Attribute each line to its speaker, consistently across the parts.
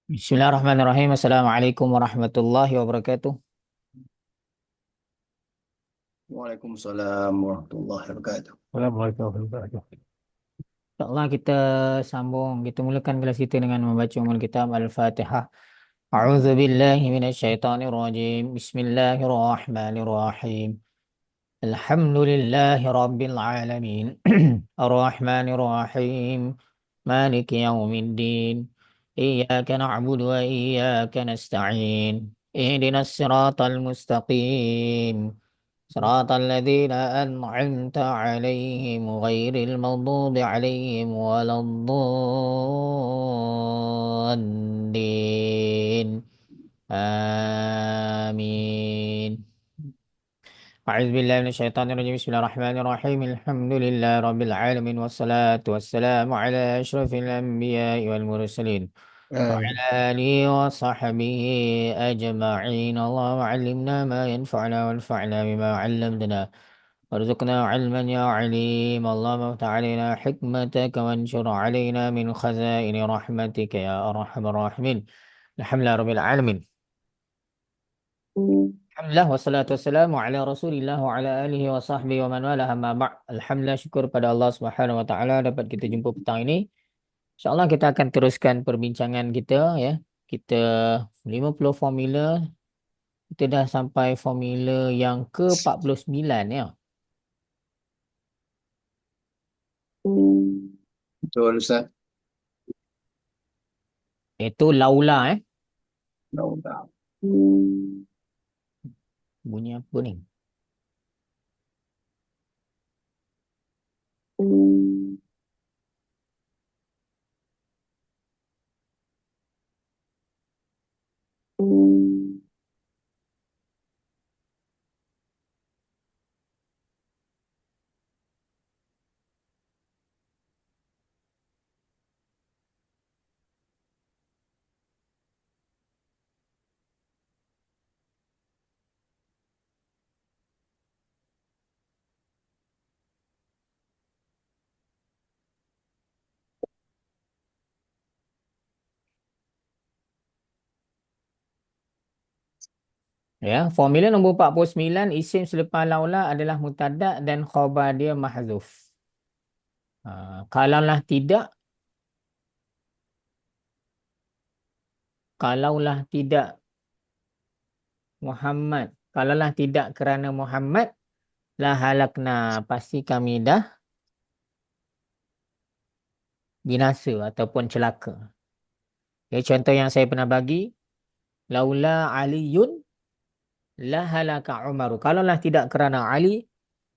Speaker 1: Bismillahirrahmanirrahim. Assalamualaikum warahmatullahi wabarakatuh.
Speaker 2: Waalaikumsalam warahmatullahi wabarakatuh.
Speaker 1: Assalamualaikum warahmatullahi wabarakatuh. InsyaAllah kita sambung. Kita mulakan kelas kita dengan membaca umul kitab Al-Fatihah. A'udzu billahi minasyaitonir rajim. Bismillahirrahmanirrahim. Alhamdulillahi rabbil alamin. Ar-Rahmanir Rahim. Maliki yaumiddin. Iyyaka na'budu wa iyyaka nasta'in. Ihdinas siratal mustaqim. صراط الذين أنعمت عليهم غير المغضوب عليهم ولا الضالين آمين. أعوذ بالله من الشيطان الرجيم. بسم الله الرحمن الرحيم. الحمد لله رب العالمين والصلاة والسلام على أشرف الأنبياء والمرسلين وعلى آله وصحبه أجمعين. اللهم علمنا ما ينفعنا وانفعنا بما علمتنا وارزقنا علما يا عليم. اللهم افتح علينا حكمتك وانشر علينا من خزائن رحمتك يا أرحم الراحمين. الحمد لله رب العالمين. Alhamdulillah wassalatu wassalamu ala Rasulillah wa ala alihi wa sahbihi wa man wala amma ba'. Alhamdulillah, syukur pada Allah Subhanahu wa taala dapat kita jumpa petang ini. InsyaAllah kita akan teruskan perbincangan kita ya. Kita 50 formula, kita dah sampai formula yang ke-49 ya.
Speaker 2: Betul Ustaz.
Speaker 1: Itu laula
Speaker 2: Tahu.
Speaker 1: bunyi apa ni? Ya, formula nombor 49, isim selepas laula adalah mutadak dan khabar dia mahzuf. Kalaulah tidak, kalaulah tidak Muhammad, kalaulah tidak kerana Muhammad, la halakna, pasti kami dah binasa ataupun celaka. Ya, contoh yang saya pernah bagi, laula Aliyun la halaka Umaru. Kalaulah tidak kerana Ali,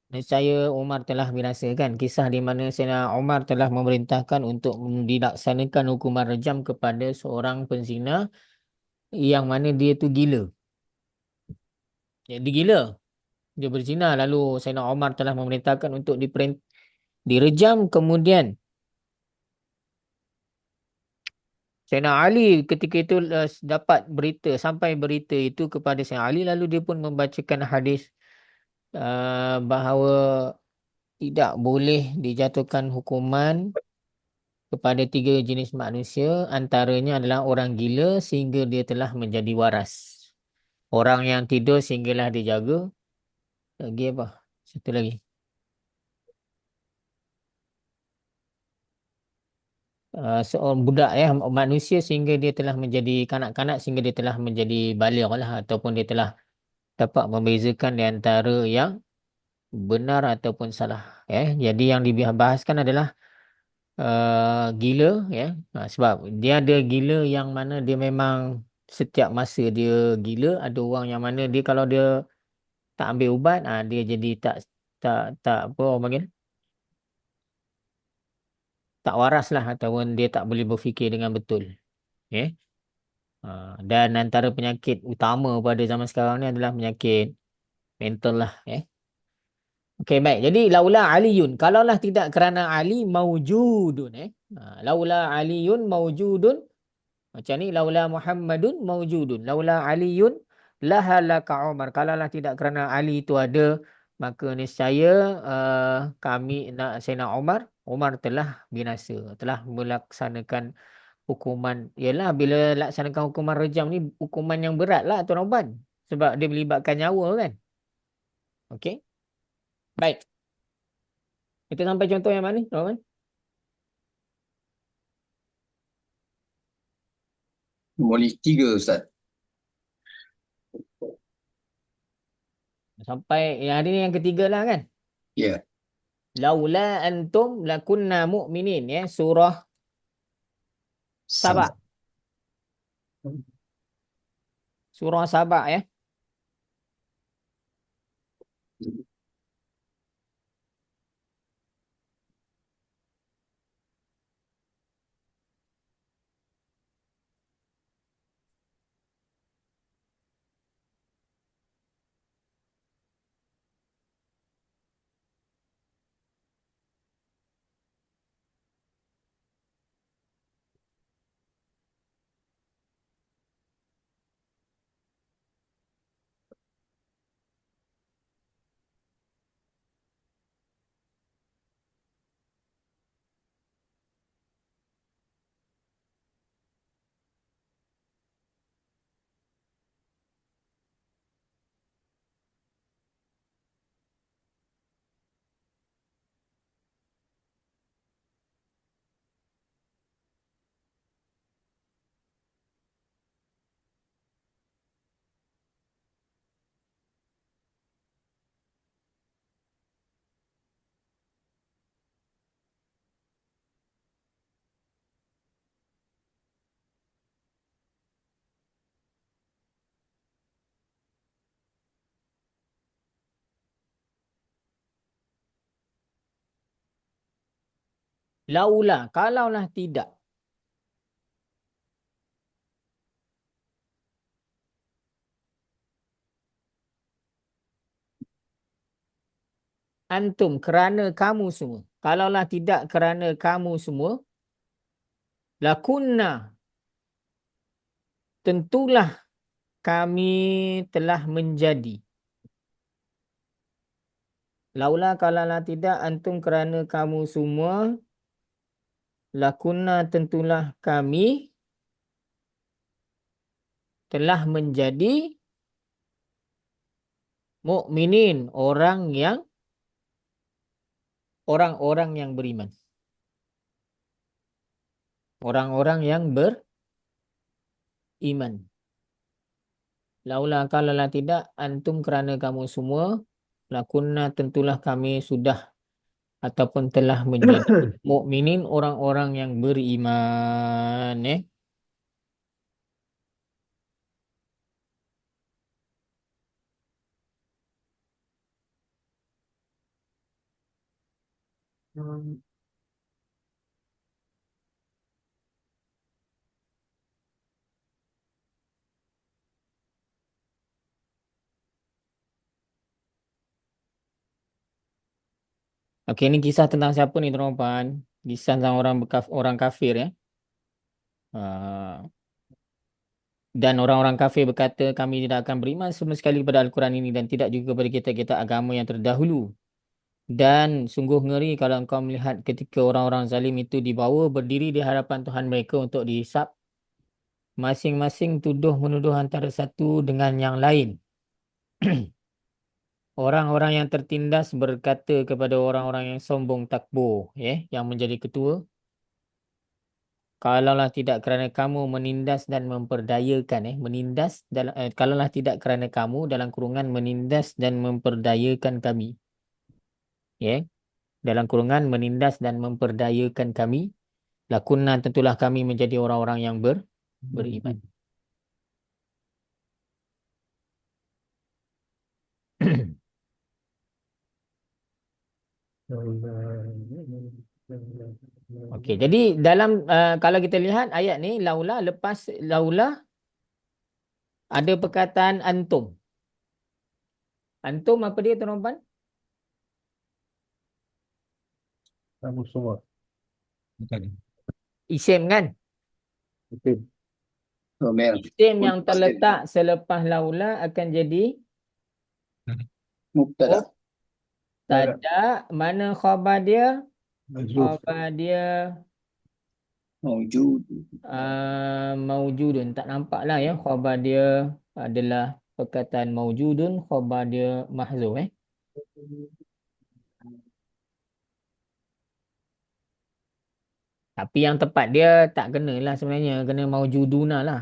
Speaker 1: nescaya Umar telah binasa, kan? Kisah di mana Sayyidina Umar telah memerintahkan untuk dilaksanakan hukuman rejam kepada seorang penzina yang mana dia tu gila. Dia gila. Dia berzina, lalu Sayyidina Umar telah memerintahkan untuk direjam. Kemudian Sayyidina Ali ketika itu dapat berita, sampai berita itu kepada Sayyidina Ali, lalu dia pun membacakan hadis bahawa tidak boleh dijatuhkan hukuman kepada tiga jenis manusia, antaranya adalah orang gila sehingga dia telah menjadi waras, orang yang tidur sehinggalah dijaga, lagi apa? Satu lagi. Seorang budak ya, manusia sehingga dia telah menjadi kanak-kanak, sehingga dia telah menjadi baligh lah, ataupun dia telah dapat membezakan di antara yang benar ataupun salah ya. Jadi yang dibahaskan adalah gila ya. Sebab dia ada gila yang mana dia memang setiap masa dia gila, ada orang yang mana dia kalau dia tak ambil ubat, dia jadi tak apa orang panggil, tak waras lah, ataupun dia tak boleh berfikir dengan betul ya. Dan antara penyakit utama pada zaman sekarang ni adalah penyakit mental lah ya. Okey, baik. Jadi laula Aliyun, kalaulah tidak kerana Ali maujudun laula Aliyun maujudun, macam ni, laula Muhammadun maujudun, laula Aliyun lahalaka Umar, kalaulah tidak kerana Ali itu ada, maka niscaya kami nak Sayyidina Umar telah binasa, telah melaksanakan hukuman. Yalah, bila laksanakan hukuman rejam ni hukuman yang berat lah Tuan Oban. Sebab dia melibatkan nyawa kan. Okey. Baik. Kita sampai contoh yang mana, Tuan Oban?
Speaker 2: Boleh tiga Ustaz.
Speaker 1: Sampai yang hari ni yang ketiga lah kan.
Speaker 2: Ya.
Speaker 1: Laula antum lakunna mu'minin ya. Surah
Speaker 2: Sama.
Speaker 1: Sabah. Surah Sabah ya. Laula. Kalaulah tidak. Antum kerana kamu semua. Kalaulah tidak kerana kamu semua. Lakunna. Tentulah kami telah menjadi. Laula kalaulah tidak antum kerana kamu semua. Lakunna tentulah kami telah menjadi mukminin, orang-orang yang beriman. Orang-orang yang beriman. Laula kalaulah tidak antum kerana kamu semua. Lakunna tentulah kami sudah ataupun telah menjadi mukminin, orang-orang yang beriman. Okey, ini kisah tentang siapa ni tuan puan? Kisah tentang orang kafir ya. Dan orang-orang kafir berkata kami tidak akan beriman sama sekali pada Al-Quran ini dan tidak juga kepada kitab-kitab agama yang terdahulu. Dan sungguh ngeri kalau engkau melihat ketika orang-orang zalim itu dibawa berdiri di hadapan Tuhan mereka untuk dihisap. Masing-masing tuduh menuduh antara satu dengan yang lain. Orang-orang yang tertindas berkata kepada orang-orang yang sombong takbur, yang menjadi ketua. Kalaulah tidak kerana kamu menindas dan memperdayakan, kalaulah tidak kerana kamu dalam kurungan menindas dan memperdayakan kami. Dalam kurungan menindas dan memperdayakan kami. Lakunna tentulah kami menjadi orang-orang yang beriman. Okey, jadi dalam kalau kita lihat ayat ni lepas laula ada perkataan antum. Antum apa dia tuan puan?
Speaker 2: Kamu semua. Bukan.
Speaker 1: Isim kan?
Speaker 2: Okey. Domel.
Speaker 1: Isim yang terletak selepas laula akan jadi
Speaker 2: Mubtada.
Speaker 1: mubtada. Mana khabar dia?
Speaker 2: Mahzuf.
Speaker 1: Khabar dia
Speaker 2: Mawjud.
Speaker 1: Maujudun. Tak nampak lah ya. Khabar dia adalah perkataan maujudun. Khabar dia mahzuf eh. Tapi yang tepat dia tak kena lah sebenarnya. Kena maujuduna lah.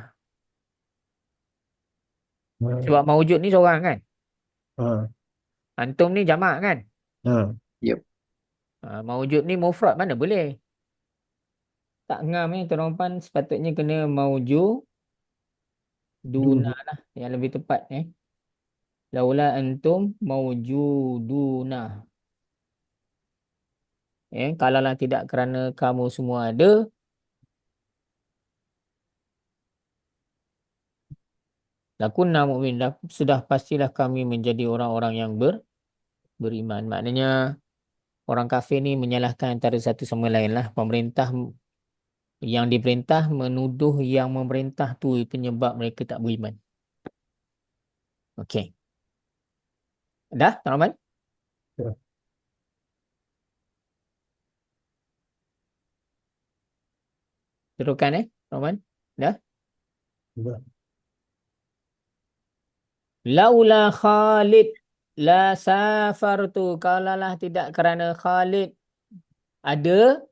Speaker 2: Ha.
Speaker 1: Sebab maujud ni seorang kan.
Speaker 2: Ha.
Speaker 1: Antum ni jamak kan.
Speaker 2: Ha. Yep.
Speaker 1: Maujud ni mufrad mana boleh. Tak ngam ni terompan sepatutnya kena maujuduna
Speaker 2: Du.
Speaker 1: lah. Yang lebih tepat eh. Laula antum maujuduna. Kalaulah tidak kerana kamu semua ada. Lakunna mu'min. Sudah pastilah kami menjadi orang-orang yang beriman. Maknanya orang kafir ni menyalahkan antara satu sama lain lah. Pemerintah yang diperintah menuduh yang memerintah tu penyebab mereka tak beriman. Okey. Dah, Tuan Rahman?
Speaker 2: Ya.
Speaker 1: Teruskan Tuan Rahman? Dah?
Speaker 2: Dah.
Speaker 1: Laula Khalid la safartu. Kalaulah tidak kerana Khalid ada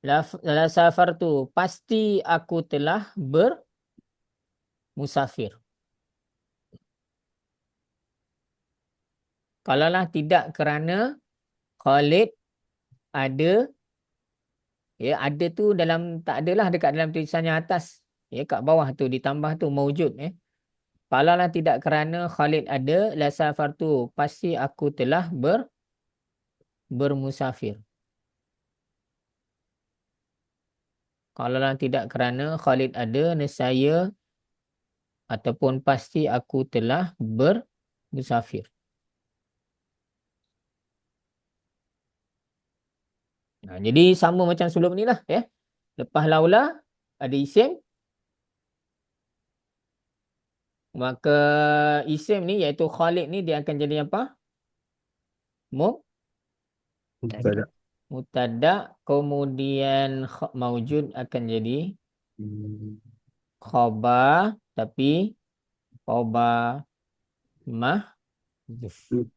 Speaker 1: la safartu. Pasti aku telah bermusafir. Kalaulah tidak kerana Khalid ada, ya ada tu dalam tak adalah dekat dalam tulisannya atas. Ya kat bawah tu ditambah tu maujud Kalaulah tidak kerana Khalid ada la safartu. Pasti aku telah bermusafir. Kalaulah tidak kerana Khalid ada nescaya ataupun pasti aku telah bermusafir. Jadi sama macam sebelum ni lah ya. Lepas laula ada isim, maka isim ni iaitu Khalid ni dia akan jadi apa?
Speaker 2: Mubtada.
Speaker 1: Mubtada, kemudian maujud akan jadi khabar, tapi khabar mahdzuf.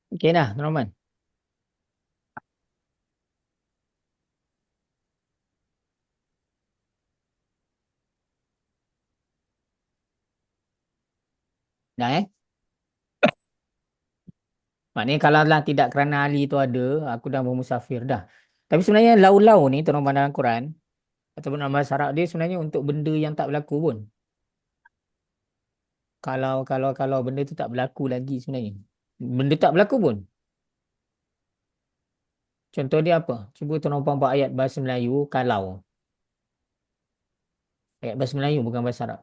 Speaker 1: Okey dah, Tuan Rahman. Dah Maknanya kalau lah tidak kerana Ali tu ada, aku dah bermusafir dah. Tapi sebenarnya lau-lau ni Tuan Rahman dalam Quran ataupun dalam bahasa Arab dia sebenarnya untuk benda yang tak berlaku pun. Kalau benda tu tak berlaku lagi sebenarnya. Benda tak berlaku pun. Contoh dia apa? Cuba Tuan Rahman buat ayat bahasa Melayu kalau. Ayat bahasa Melayu bukan bahasa Arab.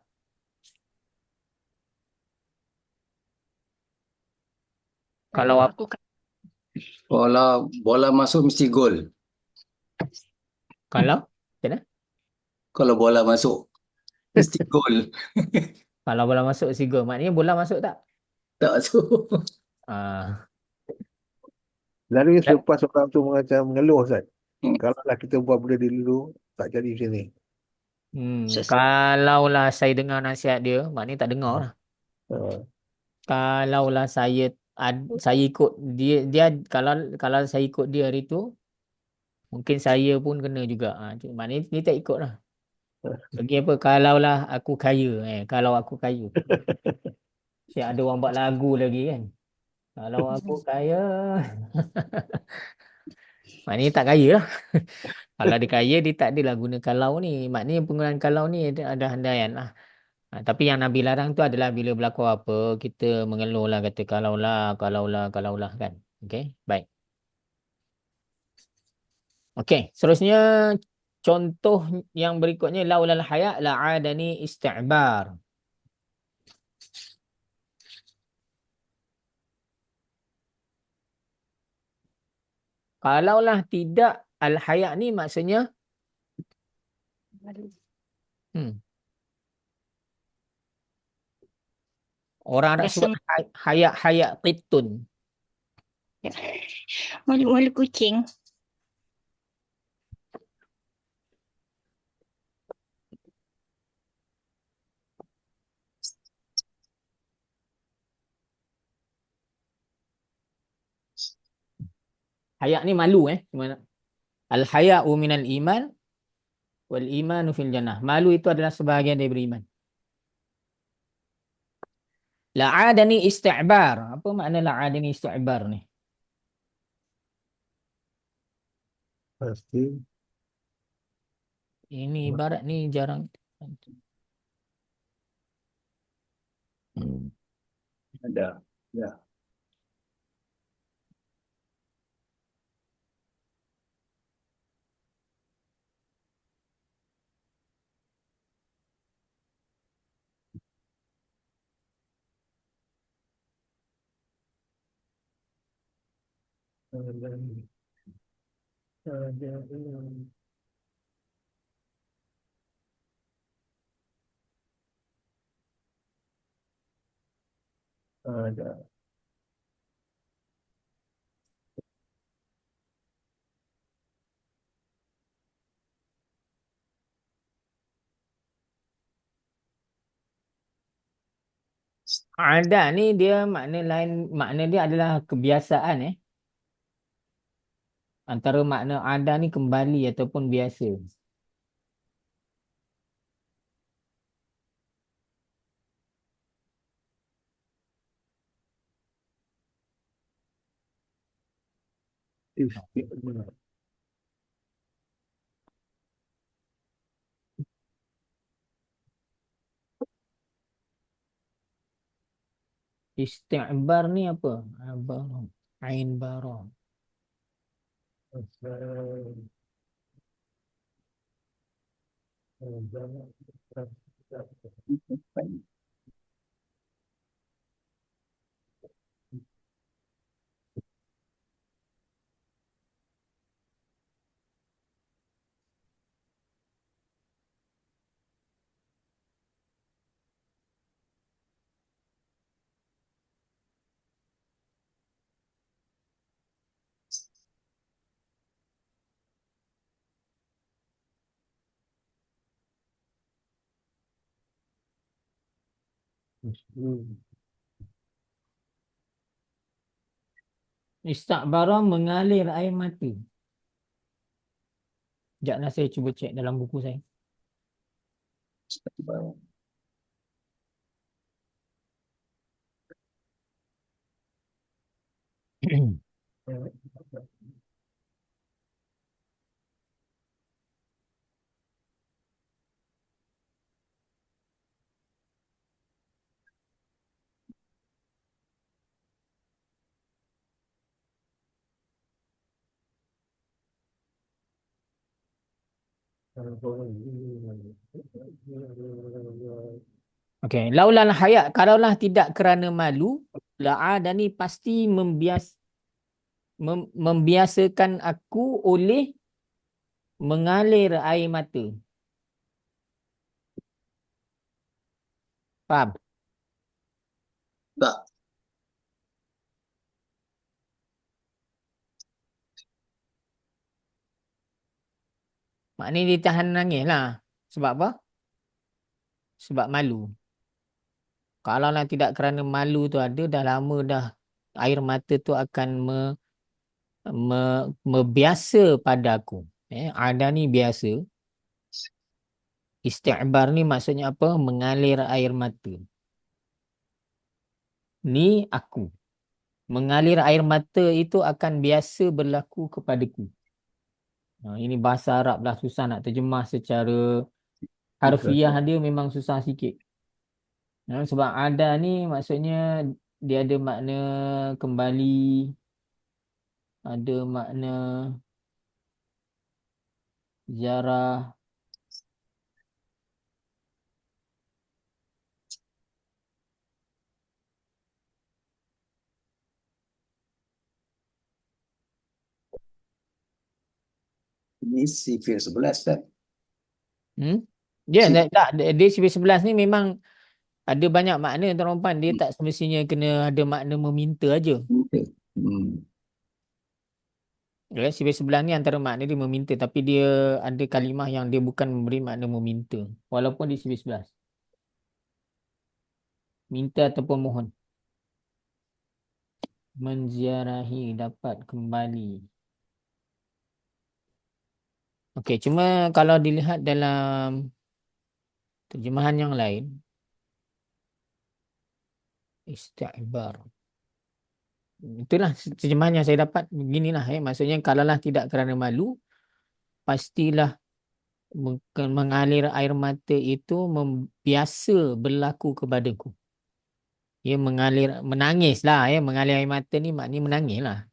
Speaker 1: Kalau apa?
Speaker 2: Bola masuk mesti gol.
Speaker 1: Kalau? Macam mana?
Speaker 2: Kalau bola masuk mesti gol.
Speaker 1: Kalau bola masuk si gol. Maknanya bola masuk tak?
Speaker 2: Tak masuk.
Speaker 1: Ah,
Speaker 3: Lalu
Speaker 1: tak.
Speaker 3: selepas orang tu macam mengeluh Ustaz.
Speaker 2: Hmm.
Speaker 3: Kalau lah kita buat benda di dulu, tak jadi macam ni.
Speaker 1: Kalaulah saya dengar nasihat dia, maknanya tak dengar lah.
Speaker 3: Uh,
Speaker 1: Kalaulah saya ikut dia kalau saya ikut dia hari tu, Mungkin saya pun kena juga. Maknanya ni tak ikut lah. Bagi apa? Kalaulah aku kaya. Kalau aku kaya. Siap ada orang buat lagu lagi kan. Kalau aku kaya. Maknanya tak kaya lah. Kalau dia kaya, dia tak adalah guna kalau ni. Maknanya penggunaan kalau ni ada handaian lah. Tapi yang Nabi larang tu adalah bila berlaku apa, kita mengeluh lah kata kalaulah kan. Okey, baik. Okey, seterusnya contoh yang berikutnya laulal haya la'adani isti'bar. Kalaulah tidak al-haya ni maksudnya hmm, orang Arab
Speaker 4: Rasa
Speaker 1: sebut haya qitun.
Speaker 4: malu-malu kucing.
Speaker 1: Haya ni malu Gimana? Al-haya'u minal iman wal imanu fil jannah. Malu itu adalah sebahagian dari beriman. La'adani isti'bar. Apa makna la'adani isti'bar ni?
Speaker 3: Pasti
Speaker 1: Ini ibarat ni jarang.
Speaker 2: Ada. Ya.
Speaker 3: ada.
Speaker 1: Ada ni dia makna lain, makna dia adalah kebiasaan Antara makna ada ni kembali ataupun biasa.
Speaker 3: Istiqamah.
Speaker 1: Isti'bar ni apa? Abar, ain bara. Istakbara mengalir air mata. Sekejaplah saya cuba cek dalam buku saya. Okey, laulal haya, kalaulah tidak kerana malu, la'adani pasti membiasakan aku oleh mengalir air mata. Faham?
Speaker 2: Tak.
Speaker 1: Maknanya dia tahan nangis lah. Sebab apa? Sebab malu. Kalaulah tidak kerana malu tu ada, dah lama dah air mata tu akan Biasa padaku. Ada ni biasa. Isti'bar ni maksudnya apa? Mengalir air mata. Ni aku. Mengalir air mata itu akan biasa berlaku kepadaku. Ini bahasa Arab lah, susah nak terjemah secara harfiah, dia memang susah sikit. Sebab ada ni maksudnya dia ada makna kembali, ada makna ziarah.
Speaker 2: Ini sifir 11 kan?
Speaker 1: Ya,
Speaker 2: Si-
Speaker 1: tak, dia sifir 11 ni memang ada banyak makna Tuan Rompan. Dia tak semestinya kena ada makna meminta aja.
Speaker 2: Hmm.
Speaker 1: Ya, sifir 11 ni antara makna dia meminta, tapi dia ada kalimah yang dia bukan memberi makna meminta. Walaupun di sifir 11. Minta ataupun mohon. Menziarahi, dapat kembali. Okey, cuma kalau dilihat dalam terjemahan yang lain, isti'bar. Itulah terjemahan yang saya dapat. Beginilah. Maksudnya kalaulah tidak kerana malu, pastilah mengalir air mata itu biasa berlaku kepadaku. Ya, menangis lah. Mengalir air mata ni maknanya menangis lah.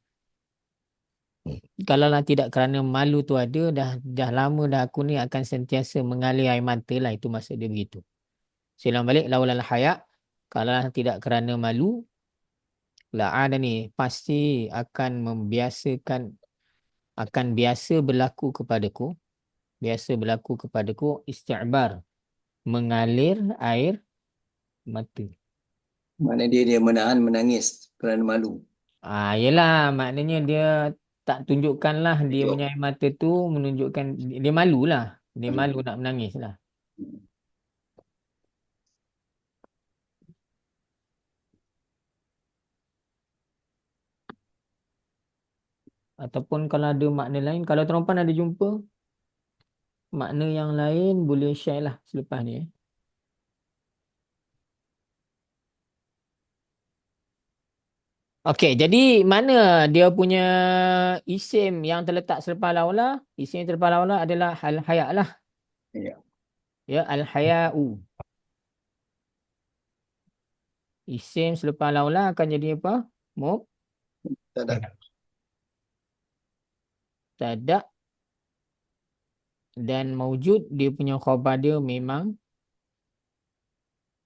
Speaker 1: Kalaulah tidak kerana malu tu ada, dah lama dah aku ni akan sentiasa mengalir air mata lah. Itu maksud dia begitu. Silang balik, laulal haya. Kalaulah tidak kerana malu, lah ada ni pasti akan membiasakan, akan biasa berlaku kepadaku. Biasa berlaku kepadaku isti'bar. Mengalir air mata.
Speaker 2: Mana dia menahan menangis kerana malu.
Speaker 1: Yelah, maknanya dia tak tunjukkan lah dia
Speaker 2: Tunjuk.
Speaker 1: punya air mata tu menunjukkan dia malu lah. Dia malu nak menangis lah. Ataupun kalau ada makna lain, kalau terumpan ada jumpa makna yang lain, boleh share lah selepas ni. Okey, jadi mana dia punya isim yang terletak selepas laula? Isim yang terlepas laula adalah al-haya lah.
Speaker 2: Ya.
Speaker 1: Ya, al-haya'u. Isim selepas laula akan jadi apa?
Speaker 2: Tak ada.
Speaker 1: Mubtada dan maujud, dia punya khabar dia memang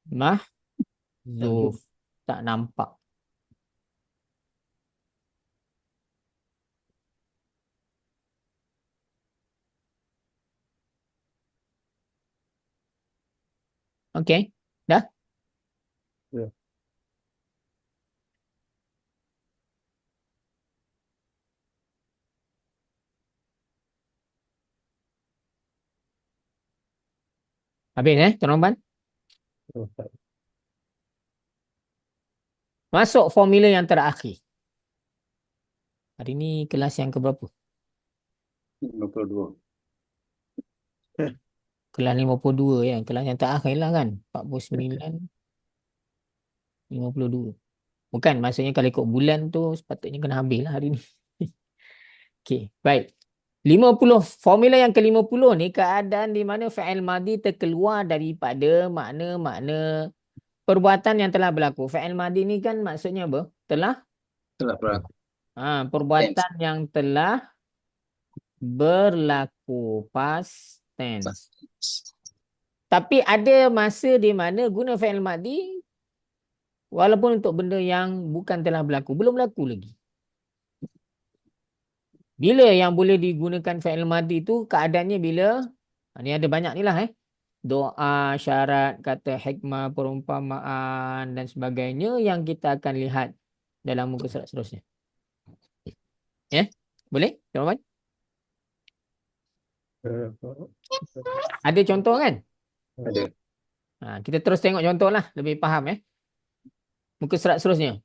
Speaker 1: mahzuf. Tak nampak. Okey, dah?
Speaker 3: Ya.
Speaker 1: Habis Tuan Rahman?
Speaker 3: Ustaz.
Speaker 1: Masuk formula yang terakhir. Hari ni kelas yang keberapa?
Speaker 2: 52.
Speaker 1: Kelas 52 ya. Kelas yang terakhir lah kan. 49, 52. Bukan, maksudnya kalau ikut bulan tu sepatutnya kena habis lah hari ni. Okey, baik. 50, formula yang ke-50 ni keadaan di mana fa'il madi terkeluar daripada makna-makna perbuatan yang telah berlaku. Fa'il madi ni kan maksudnya apa? Telah
Speaker 2: Telah berlaku.
Speaker 1: perbuatan yang telah berlaku, past tense. Tapi ada masa di mana guna fa'il madi walaupun untuk benda yang bukan telah berlaku, belum berlaku lagi. Bila yang boleh digunakan fa'il madi tu keadaannya bila ni ada banyak ni lah doa, syarat, kata hikmah, perumpamaan dan sebagainya yang kita akan lihat dalam muka surat seterusnya. Ya? Boleh? Tuan-tuan? Ada contoh kan?
Speaker 2: Ada.
Speaker 1: Kita terus tengok contoh lah, lebih faham Muka surat seterusnya.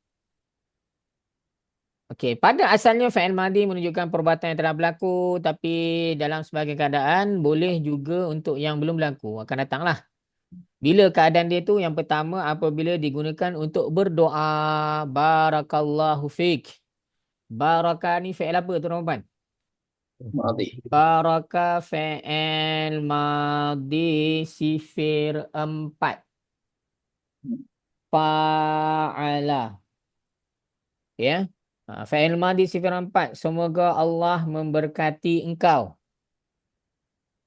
Speaker 1: Okey, pada asalnya fi'il madhi menunjukkan perbuatan yang telah berlaku, tapi dalam sebagai keadaan boleh juga untuk yang belum berlaku. Akan datanglah. Bila keadaan dia tu yang pertama apabila digunakan untuk berdoa. Barakallahu fiik. Baraka ni fi'il apa tuan-tuan? Puan?
Speaker 2: Madhi.
Speaker 1: Baraka fi'il madhi sifir 4. Fa'ala. Ya. Fi'il madhi sifir 4. Semoga Allah memberkati engkau.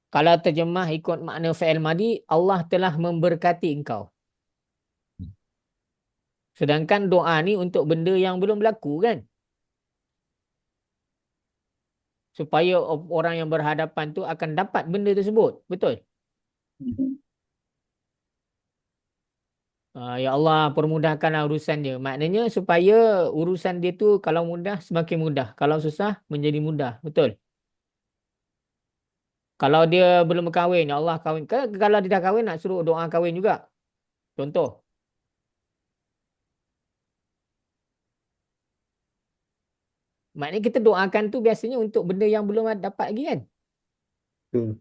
Speaker 1: Kalau terjemah ikut makna fi'il madhi, Allah telah memberkati engkau. Sedangkan doa ni untuk benda yang belum berlaku kan? Supaya orang yang berhadapan tu akan dapat benda tersebut. Betul? Ya Allah, permudahkanlah urusan dia. Maknanya supaya urusan dia tu kalau mudah semakin mudah. Kalau susah menjadi mudah. Betul? Kalau dia belum berkahwin, ya Allah kahwin. Kalau dia dah kahwin nak suruh doa kahwin juga. Contoh. Maknanya kita doakan tu biasanya untuk benda yang belum dapat lagi kan?
Speaker 3: Betul.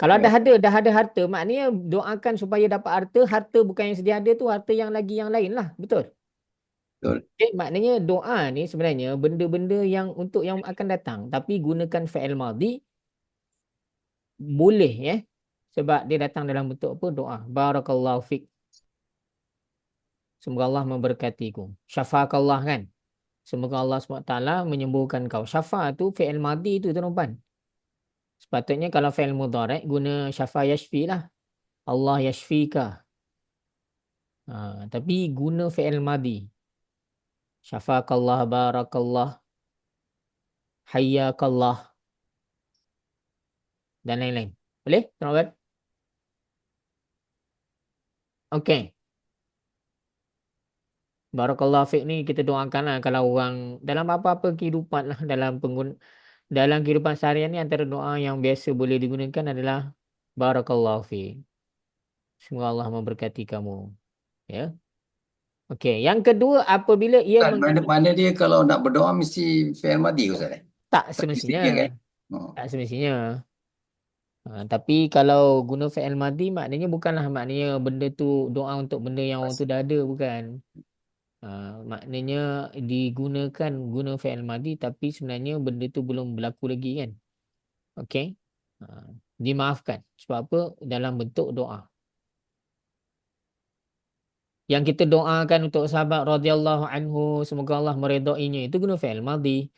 Speaker 1: Kalau
Speaker 2: Ya.
Speaker 1: dah ada harta, maknanya doakan supaya dapat harta. Harta bukan yang sedia ada tu, harta yang lagi yang lain lah. Betul?
Speaker 2: Betul.
Speaker 1: Maknanya doa ni sebenarnya benda-benda yang untuk yang akan datang. Tapi gunakan fi'il madhi boleh ya. Sebab dia datang dalam bentuk apa? Doa. Barakallahu fiqh. Semoga Allah memberkatiku. Syafaqallah kan? Semoga Allah SWT menyembuhkan kau. Syafa tu fi'il madhi tu tuan-tuan. Sepatutnya kalau fi'il mudhari' guna syafa yashfi lah. Allah yashfika. Tapi guna fi'il madhi. Syafaqallah, barakallah, hayyakallah dan lain-lain. Boleh? Tuan-tuan? Okey. Barakallahu fiqh ni kita doakan lah kalau orang dalam apa-apa kehidupan lah dalam kehidupan seharian ni antara doa yang biasa boleh digunakan adalah barakallahu fiqh. Semoga Allah memberkati kamu. Ya. Okey, yang kedua apabila ia
Speaker 2: Ustaz,
Speaker 1: mengandung
Speaker 2: mana dia kalau nak berdoa mesti fi'il madhi Ustaz?
Speaker 1: tak
Speaker 2: Tak
Speaker 1: semestinya.
Speaker 2: istiqlal kan? Oh.
Speaker 1: Tak semestinya. Tapi kalau guna fi'il madhi maknanya bukanlah maknanya benda tu doa untuk benda yang orang tu dah ada bukan. Maknanya digunakan guna fi'il madhi tapi sebenarnya benda tu belum berlaku lagi kan. Okey. Dimaafkan. Sebab apa? Dalam bentuk doa. Yang kita doakan untuk sahabat radhiyallahu anhu semoga Allah meredainya itu guna fi'il madhi.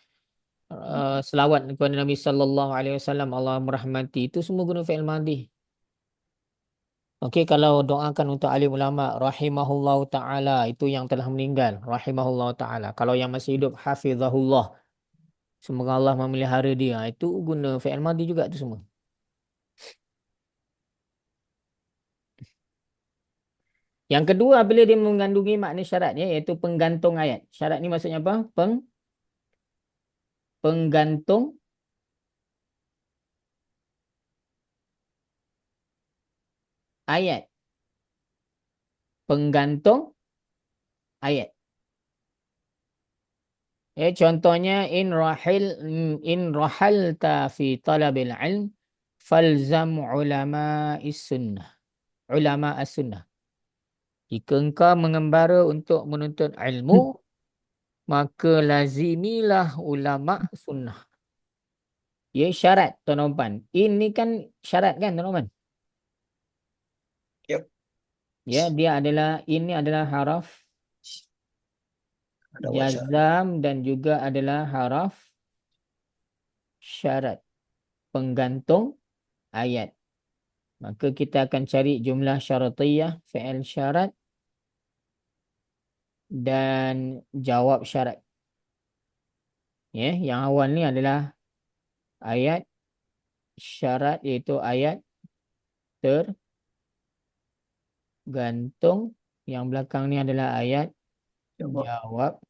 Speaker 1: Selawat kepada Nabi sallallahu alaihi wasallam Allah merahmati itu semua guna fi'il madhi. Okey, kalau doakan untuk alim ulama rahimahullah taala itu yang telah meninggal rahimahullah taala. Kalau yang masih hidup hafizahullah. Semoga Allah memelihara dia. Itu guna fi'il madhi juga tu semua. Yang kedua apabila dia mengandungi makna syaratnya iaitu penggantung ayat. Syarat ni maksudnya apa? Penggantung ayat. Penggantung ayat. Contohnya in rahalta fi talabil ilm falzam ulama sunnah. Ulama as-sunnah. Jika engkau mengembara untuk menuntut ilmu, maka lazimilah ulama sunnah. Ya, syarat tuan-tuan. Ini kan syarat kan tuan-tuan?
Speaker 2: Yep.
Speaker 1: Ya, ini adalah haraf
Speaker 2: Ada wajah.
Speaker 1: jazam dan juga adalah haraf syarat. Penggantung ayat. Maka kita akan cari jumlah syaratiyah, fi'il syarat dan jawab syarat. Ya, yang awal ni adalah ayat syarat iaitu ayat tergantung. Yang belakang ni adalah ayat jawab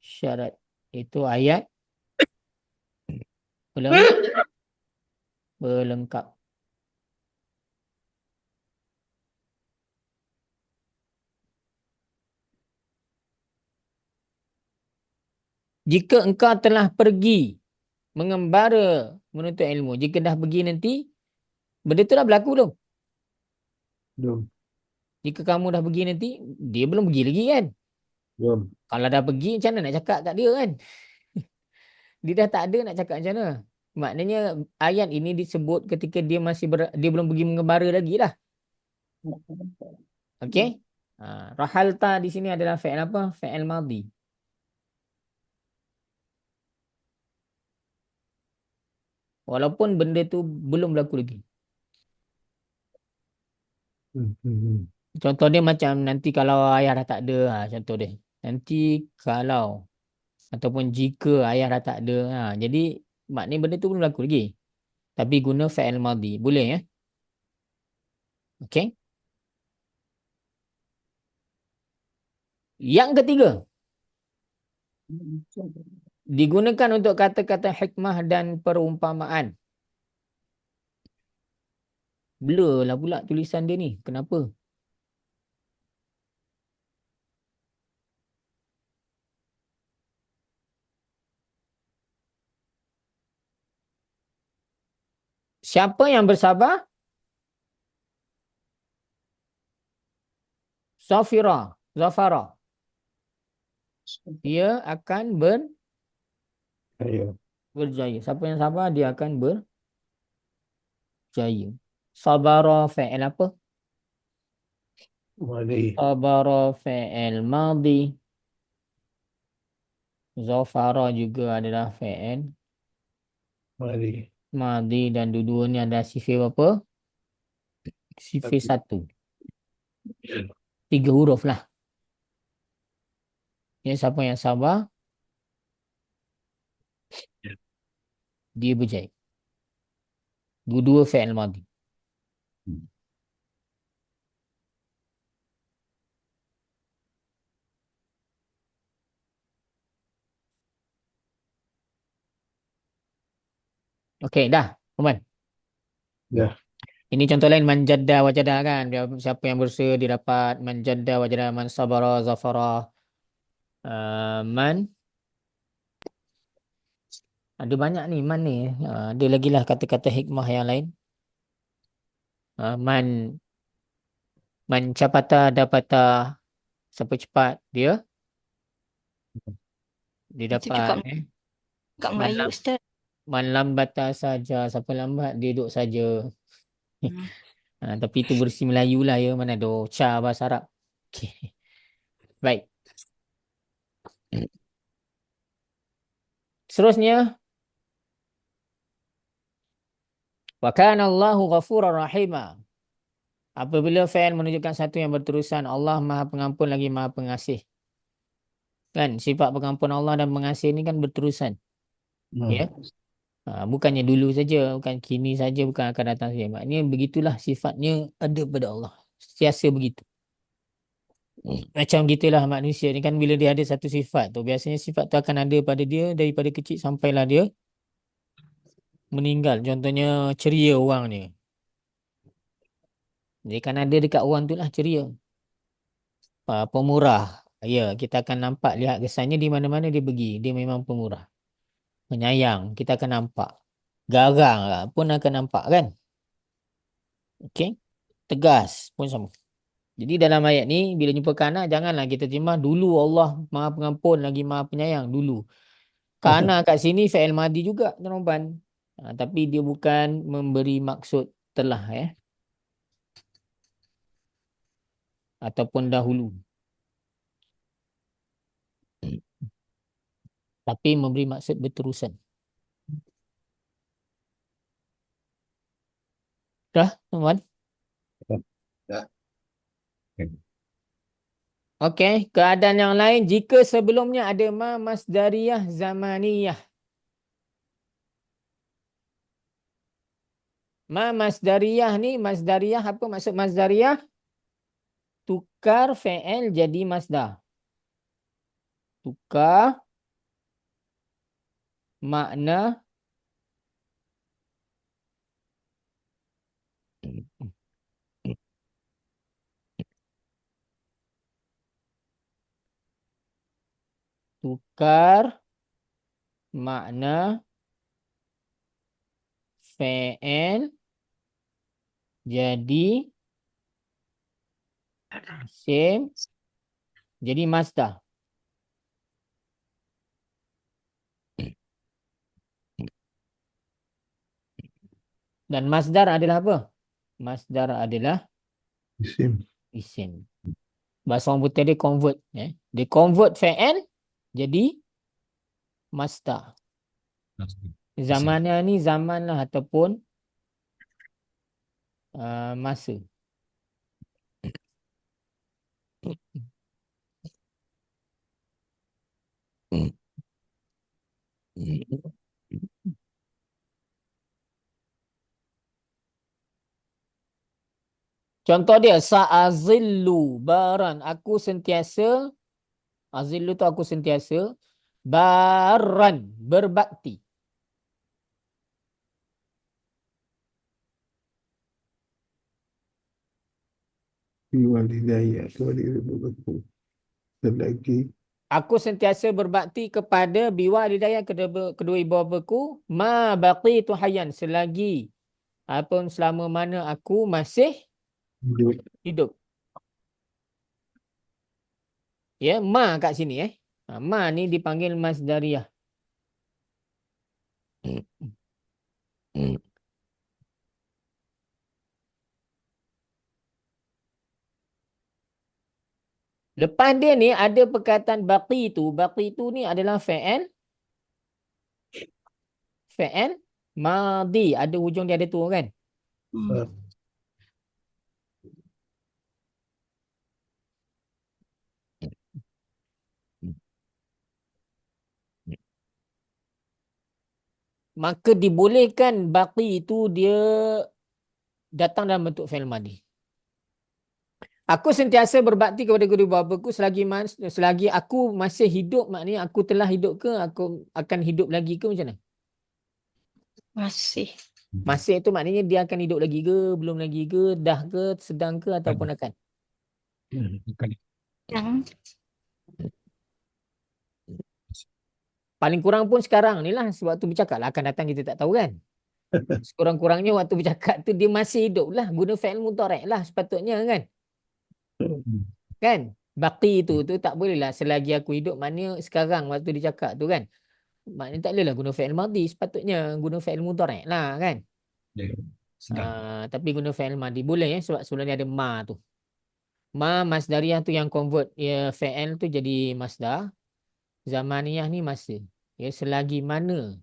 Speaker 1: syarat. Itu ayat pelengkap. Jika engkau telah pergi mengembara menuntut ilmu, jika dah pergi nanti, benda tu dah berlaku belum?
Speaker 3: Belum.
Speaker 1: Jika kamu dah pergi nanti, dia belum pergi lagi kan?
Speaker 3: Belum.
Speaker 1: Kalau dah pergi, macam mana nak cakap kat dia kan? Dia dah tak ada, nak cakap macam mana? Maknanya ayat ini disebut ketika dia dia belum pergi mengembara lagi lah. Okey? Rahalta di sini adalah fi'il apa? Fi'il madhi. Walaupun benda tu belum berlaku lagi. Contoh dia macam nanti kalau ayah dah tak ada, contoh dia. Nanti kalau ataupun jika ayah dah tak ada, jadi maknanya benda tu belum berlaku lagi. Tapi guna fi'il madhi. Boleh ya? Okey? Yang ketiga, digunakan untuk kata-kata hikmah dan perumpamaan. Blur lah pula tulisan dia ni. Kenapa? Siapa yang bersabar? Zafira. Zafara. Dia akan
Speaker 3: Ayo.
Speaker 1: berjaya. Siapa yang sabar, dia akan berjaya. Sabara fi'il apa?
Speaker 3: Mari.
Speaker 1: Sabara fi'il madhi. Zafara juga adalah fi'il
Speaker 3: Mari.
Speaker 1: madhi dan dua-duanya ada sifir apa? Sifir satu. 3 huruf lah. Ya, siapa yang sabar, dia berjaya. Dua-dua fi'il madhi. Okey, dah. Kuman.
Speaker 3: Dah.
Speaker 1: Ini contoh lain manjadda wajada kan. Siapa yang berusaha dia dapat manjadda wajada, man sabara zafara. Man. Ada banyak ni man ni. Ada lagi lah kata-kata hikmah yang lain. Man capata dapata, siapa cepat dia
Speaker 4: Itu juga
Speaker 1: dapat
Speaker 4: kat
Speaker 1: man,
Speaker 4: Melayu, Ustaz.
Speaker 1: man lambata saja, siapa lambat dia duduk saja.
Speaker 4: Hmm.
Speaker 1: Tapi itu versi Melayu lah ya, mana ada ca bahasa Arab. Okay. Baik. Seterusnya, wa kana Allahu ghafurar rahima. Apabila fi'il menunjukkan satu yang berterusan, Allah Maha Pengampun lagi Maha Pengasih. Kan sifat pengampun Allah dan pengasih ini kan berterusan. Ya. Bukannya dulu saja, bukan kini saja, bukan akan datang saja. Maknanya begitulah sifatnya ada pada Allah. Sentiasa begitu. Macam gitulah manusia ni kan, bila dia ada satu sifat tu, biasanya sifat tu akan ada pada dia daripada kecil sampailah dia meninggal. Contohnya ceria orang ni. Dia kan ada dekat orang tu lah ceria. Pemurah. Ya, kita akan nampak, lihat kesannya di mana-mana dia pergi. Dia memang pemurah. Penyayang, kita akan nampak. Garang lah pun akan nampak kan. Okey. Tegas pun sama. Jadi dalam ayat ni, bila jumpa kanak, janganlah kita terjemah dulu Allah Maha Pengampun lagi Maha Penyayang dulu. Kanak kat sini fi'il madi juga, tuan-tuan. Tapi dia bukan memberi maksud telah ataupun dahulu. Tapi memberi maksud berterusan. Dah, tuan-tuan?
Speaker 2: Dah.
Speaker 1: Okey, keadaan yang lain jika sebelumnya ada ma masdariyah zamaniyah. Ma masdariyah ni, masdariyah apa maksud masdariyah? Tukar fi'il jadi masdar. Tukar makna tukar makna fi'il jadi isim jadi masdar. Dan masdar adalah apa? Masdar adalah
Speaker 3: Isim.
Speaker 1: isim. Bahasa orang putih dia convert. Dia convert fi'il jadi masdar. Zamannya ni zaman lah ataupun masa. Contoh dia sa'azillu baran. Aku sentiasa azillu tu aku sentiasa baran berbakti.
Speaker 3: Biwalidayya. Kepada ibu bapa. Selagi
Speaker 1: Aku sentiasa berbakti kepada biwalidayya kedua ibu bapaku ma baqitu hayyan selagi ataupun selama mana aku masih
Speaker 3: hidup.
Speaker 1: hidup. Ya, ma kat sini ma ni dipanggil masdariyah. Lepas dia ni ada perkataan baqi tu. Baqi tu ni adalah fi'il madi. Ada hujung dia ada tu kan? Maka dibolehkan baqi itu dia datang dalam bentuk fi'il madi. Aku sentiasa berbakti kepada kedua bapaku selagi aku masih hidup, maknanya aku telah hidup ke, aku akan hidup lagi ke, macam mana?
Speaker 4: Masih.
Speaker 1: Masih tu maknanya dia akan hidup lagi ke, belum lagi ke, dah ke, sedang ke ataupun akan.
Speaker 4: Yang
Speaker 1: Paling kurang pun sekarang ni lah waktu bercakap lah, akan datang kita tak tahu kan. Sekurang-kurangnya waktu bercakap tu dia masih hidup lah, guna fi'il mudhari' lah sepatutnya kan. Kan? Baqi tu tak boleh lah selagi aku hidup, maknanya sekarang waktu dia cakap tu kan. Maknanya tak boleh lah guna fi'il madi, sepatutnya guna fi'il mudhari' lah kan. Tapi guna fi'il madi boleh sebab sebelum ni ada ma tu. Ma masdariyah tu yang convert ya fi'il tu jadi masdar. Zamaniyah ni masa. Ya, selagi mana,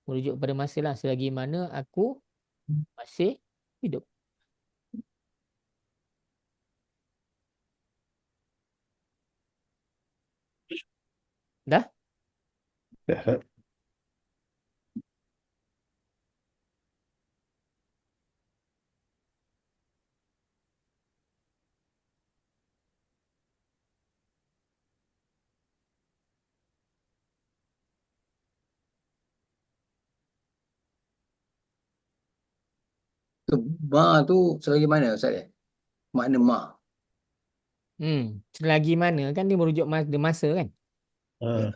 Speaker 1: merujuk pada masa lah, selagi mana aku masih hidup. Dah?
Speaker 3: Dah.
Speaker 2: Ma tu selagi mana Ustaz ya? Makna ma.
Speaker 1: Selagi mana kan dia merujuk masa kan.
Speaker 3: Ah.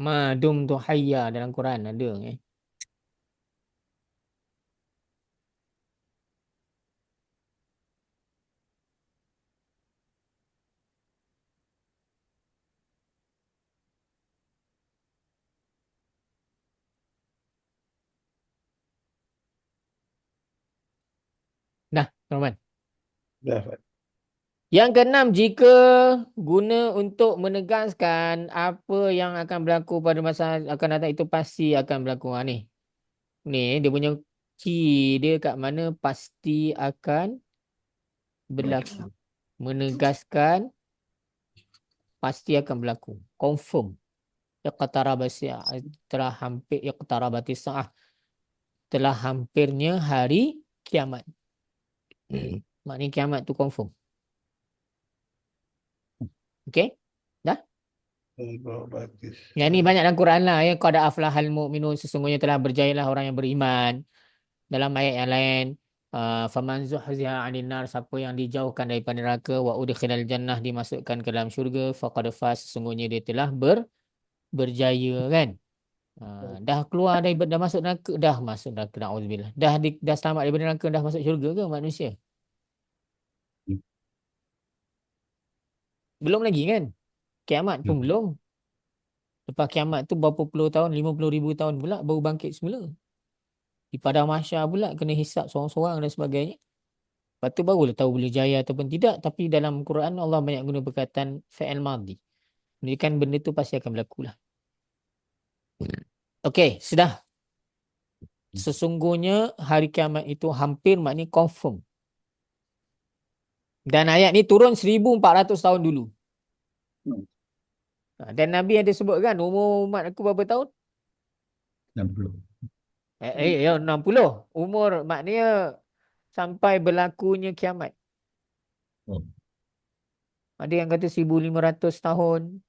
Speaker 1: Ma dum tu hayya dalam Quran ada Dah, teman-teman.
Speaker 3: Dah.
Speaker 1: Yang keenam, jika guna untuk menegaskan apa yang akan berlaku pada masa akan datang itu pasti akan berlaku. Ni dia punya key dia kat mana pasti akan berlaku. Menegaskan pasti akan berlaku. Confirm. Telah hampir iqtarabati sa'ah. Telah hampirnya hari kiamat. Maknanya kiamat tu confirm. Okey? Dah? Yang ni banyak dalam Quran lah ya. Qad aflahal mu'minun, sesungguhnya telah berjayalah orang yang beriman. Dalam ayat yang lain, faman zuhziha 'anil nar, siapa yang dijauhkan daripada neraka, wa udkhilal jannah, dimasukkan ke dalam syurga, faqad faz, sesungguhnya dia telah berjaya kan. Dah keluar dari, dah masuk neraka, dah masuk neraka, na'udzubillah. Dah selamat daripada neraka, dah masuk syurga ke manusia? Belum lagi kan? Kiamat pun belum. Lepas kiamat tu berapa puluh tahun, 50,000 tahun pula baru bangkit semula. Di padang mahsyar pula kena hisap seorang-seorang dan sebagainya. Lepas tu barulah tahu boleh jaya ataupun tidak. Tapi dalam Quran Allah banyak guna perkataan fa'il madhi. Menunjukkan benda tu pasti akan berlaku lah. Okey, sudah. Sesungguhnya hari kiamat itu hampir, maknanya confirm. Dan ayat ni turun 1400 tahun dulu. Dan Nabi ada sebut kan umur umat aku berapa tahun?
Speaker 2: 60.
Speaker 1: 60. Umur maknanya sampai berlakunya kiamat.
Speaker 2: Oh.
Speaker 1: Ada yang kata 1500 tahun.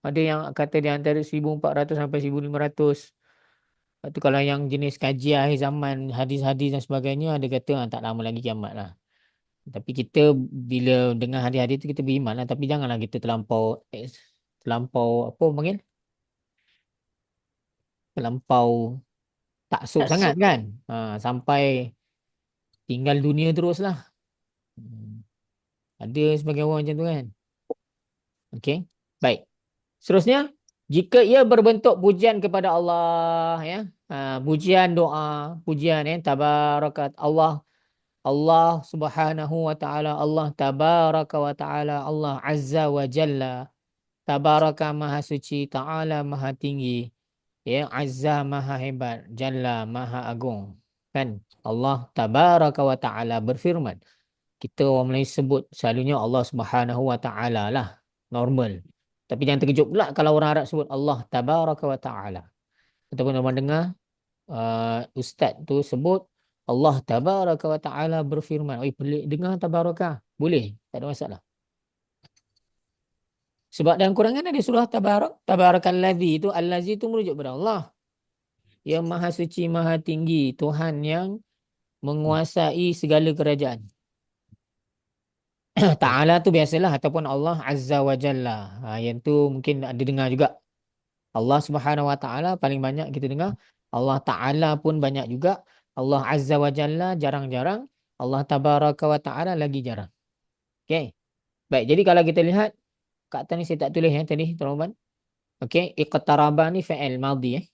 Speaker 1: Ada yang kata di antara 1400 sampai 1500. Lepas tu kalau yang jenis kaji akhir zaman, hadis-hadis dan sebagainya, ada kata tak lama lagi kiamat lah. Tapi kita bila dengar hadis-hadis tu kita beriman lah. Tapi janganlah kita terlampau apa panggil? Terlampau taksub sangat
Speaker 4: Taksub.
Speaker 1: kan. Sampai tinggal dunia terus lah. Ada sebagian orang macam tu kan. Okey. Baik. Seterusnya, jika ia berbentuk pujian kepada Allah, ya, pujian doa, pujian tabarakat Allah, Allah Subhanahu wa taala, Allah tabaraka wa taala, Allah azza wa jalla, tabaraka maha suci, taala maha tinggi, ya, azza maha hebat, jalla maha agung. Kan? Allah tabaraka wa taala berfirman. Kita orang Melayu sebut selalunya Allah Subhanahu wa taala lah, normal. Tapi jangan terkejut pula kalau orang Arab sebut Allah Tabaraka wa Ta'ala. Ataupun orang dengar ustaz tu sebut Allah Tabaraka wa Ta'ala berfirman. Pelik dengar Tabaraka. Boleh, tak ada masalah. Sebab dalam Quran kan ada surah Tabarakalladzi itu, Allazi itu merujuk kepada Allah. Yang maha suci, maha tinggi, Tuhan yang menguasai segala kerajaan. Ta'ala tu biasalah, ataupun Allah Azza wa Jalla. Yang tu mungkin ada dengar juga. Allah Subhanahu wa taala paling banyak kita dengar. Allah Taala pun banyak juga. Allah Azza wa Jalla jarang-jarang. Allah Tabaraka wa taala lagi jarang. Okey. Baik, jadi kalau kita lihat kat atas ni saya tak tulis tadi tuan-tuan. Okey, iqtaraba ni fa'il madhi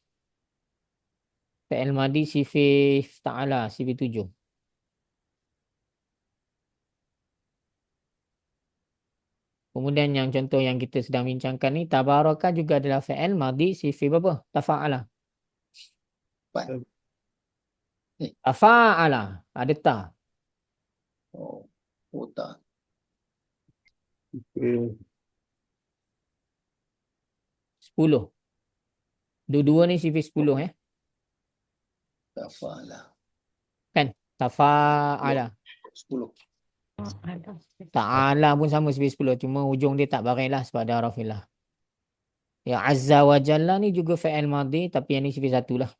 Speaker 1: Fa'il madhi sifat Taala sifat 7. Kemudian yang contoh yang kita sedang bincangkan ni tabaraka juga adalah fa'il madhi sifat berapa? Tafa'ala. Tafa'ala. Ada ta.
Speaker 2: Tak.
Speaker 1: 10. Dua-dua ni sifat 10
Speaker 2: Tafalah.
Speaker 1: Kan? Tafa'ala.
Speaker 2: 10.
Speaker 1: Ta'ala pun sama sifat 10. Cuma hujung dia tak barilah sebab ada harafilah. Ya Azza wa Jalla ni juga fa'il madhi tapi yang ni sifat 1 lah.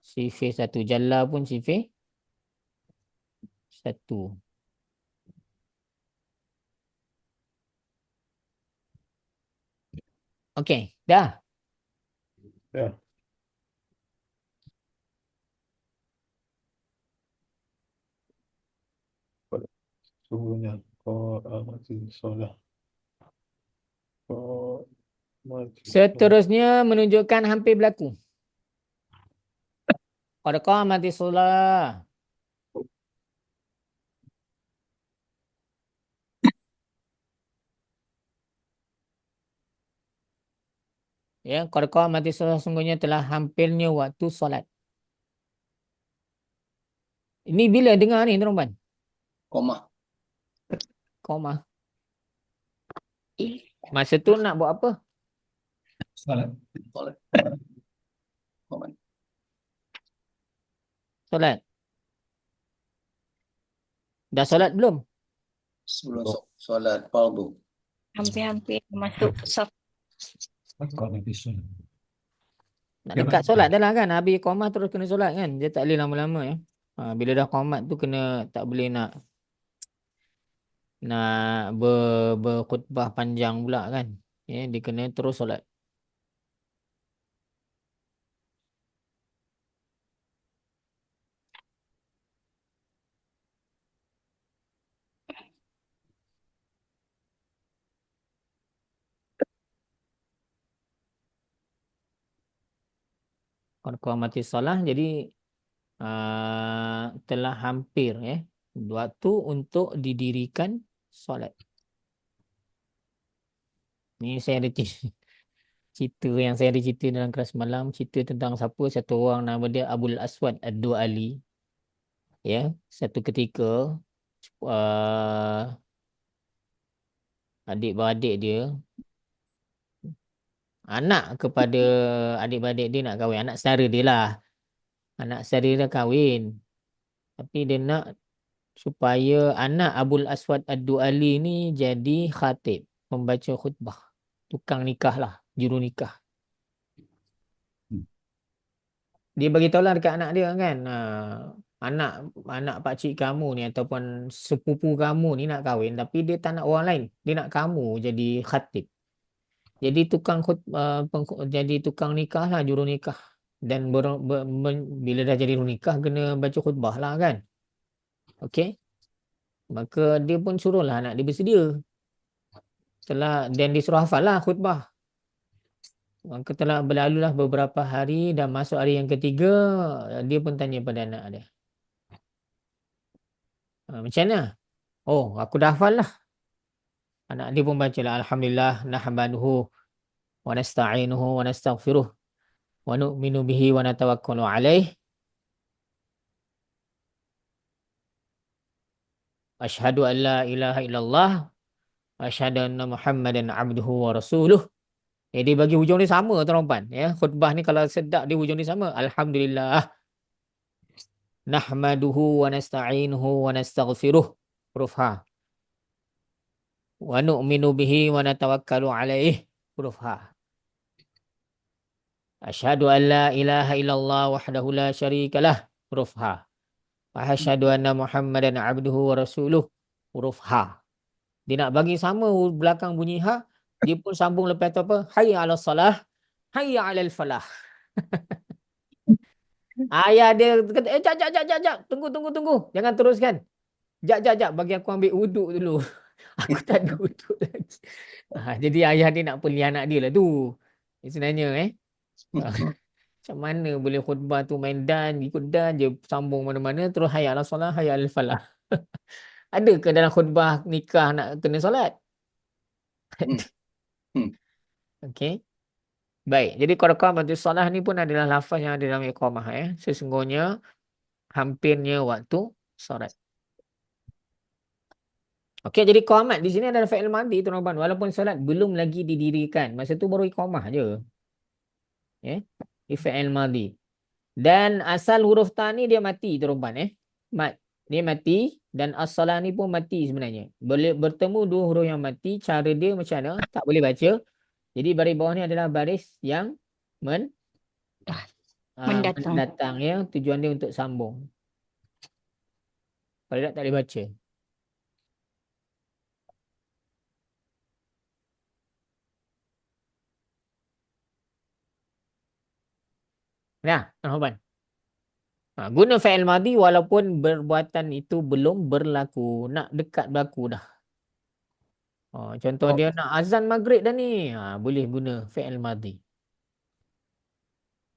Speaker 1: Sifat 1. Jalla pun sifat 1. Okey, dah.
Speaker 3: Ya. Sungguhnya kau amati solat. Kau amati solat.
Speaker 1: Seterusnya menunjukkan hampir berlaku. Qad qamati solah. Ya, qad qamati solah, sungguhnya telah hampirnya waktu solat. Ini bila dengar ni tuan-tuan?
Speaker 2: Koma.
Speaker 1: Koma. Masa tu nak buat apa?
Speaker 2: Solat. Koma.
Speaker 1: Solat. Dah solat belum?
Speaker 2: Sebelum solat fardu.
Speaker 4: Hampir-hampir masuk saf.
Speaker 1: Nak dekat solat dah lah kan. Habis qomat terus kena solat kan. Dia tak boleh lama-lama ya. Bila dah qomat tu kena, tak boleh nak nak berkhutbah panjang pula kan. Ya, dia kena terus solat. Kalau kau mati solat, jadi telah hampir ya waktu untuk didirikan solat. Ni saya ada cerita yang saya ada cerita dalam kelas malam, cerita tentang siapa satu orang nama dia Abul Aswad Ad-Du'ali. Ya, satu ketika uh, adik-beradik dia, anak kepada adik-beradik dia nak kahwin, anak saudara dia lah. Anak saudara dia kahwin. Tapi dia nak supaya anak Abul Aswad Ad-Du'ali ni jadi khatib, membaca khutbah. Tukang nikah lah, juru nikah. Dia bagi tahu lah dekat anak dia kan, anak anak pakcik kamu ni ataupun sepupu kamu ni nak kahwin tapi dia tak nak orang lain. Dia nak kamu jadi khatib. Jadi jadi tukang nikah lah, juru nikah. Dan bila dah jadi juru nikah kena baca khutbah lah kan. Okey. Maka dia pun suruhlah anak dia bersedia. Dan disuruh hafal lah khutbah. Maka telah berlalulah beberapa hari dan masuk hari yang ketiga, dia pun tanya pada anak dia. Macam mana? Oh, aku dah hafal lah. Anak dia pun baca lah. Alhamdulillah, nahmaduhu wa nasta'inuhu wa nastaghfiruh wa nu'minu bihi wa natawakkalu alaih. Asyhadu an la ilaha illallah wa asyhadu anna Muhammadan abduhu wa rasuluh. Dia bagi hujung dia sama tuan-tuan. Ya, khutbah ni kalau sedap dia hujung dia sama. Alhamdulillah. Nahmaduhu wa nasta'inuhu wa nastaghfiruh. Huruf ha. Wa nu'minu bihi wa natawakkalu alaih. Huruf ha. Asyhadu an la ilaha illallah wahdahu la syarika lah. Huruf ha. Wa asyhadu anna Muhammadan abduhu wa rasuluh. Huruf ha. Dia nak bagi sama belakang bunyi ha, dia pun sambung lepas tu apa? Hayya 'alas salah, hayya 'alal falah. Ayah dia kata, jap, jap, jap, jap, jap. Tunggu. Jangan teruskan. Jap. Bagi aku ambil wuduk dulu. Aku tak ada wuduk lagi. Jadi ayah dia nak pelih anak dia lah tu. Sebenarnya macam mana boleh khutbah tu main dan, ikut dan je, sambung mana-mana. Terus hayya 'alas salah, hayya 'alal falah. Ada ke dalam khutbah nikah nak kena solat? Okey. Baik. Jadi qad solah ni pun adalah lafaz yang ada dalam iqamah ya. Sesungguhnya hampirnya waktu solat. Okey, jadi qamat di sini adalah fi'il madhi tuan-tuan. Walaupun solat belum lagi didirikan. Masa tu baru iqamah je. Ya. Di fi'il madhi. Dan asal huruf ta ni dia mati tuan-tuan Dia mati dan as-salah ni pun mati sebenarnya. Boleh bertemu dua huruf yang mati, cara dia macam mana? Tak boleh baca. Jadi baris bawah ni adalah baris yang mendatang ya, tujuan dia untuk sambung. Kalau tak boleh baca. Nah, tuan-tuan. Guna fi'il madhi walaupun perbuatan itu belum berlaku, nak dekat berlaku dah. Contoh dia nak azan maghrib dah ni. Boleh guna fi'il madhi.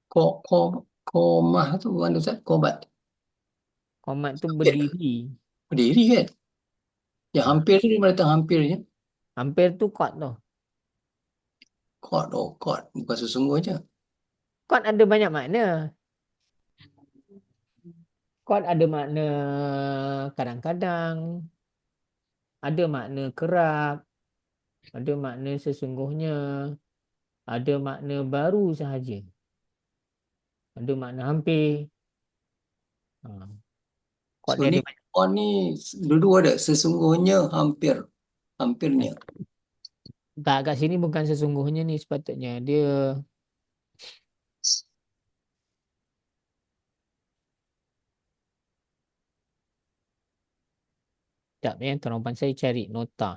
Speaker 2: Komah tu mana Ustaz? Komat.
Speaker 1: Qamat tu berdiri.
Speaker 2: Berdiri kan? Yang hampir tu dia mana datang hampirnya?
Speaker 1: Hampir tu qad tu.
Speaker 2: Qad. Bukan sesungguhnya.
Speaker 1: Qad ada banyak makna. Qad ada makna kadang-kadang. Ada makna kerap. Ada makna sesungguhnya. Ada makna baru sahaja. Ada makna hampir. Qad
Speaker 2: So
Speaker 1: dia
Speaker 2: ni
Speaker 1: ada banyak.
Speaker 2: qad ni dua-dua ada. Sesungguhnya hampirnya.
Speaker 1: Tak, kat sini bukan sesungguhnya ni sepatutnya. Dia Sekejap ya, tolong saya cari nota.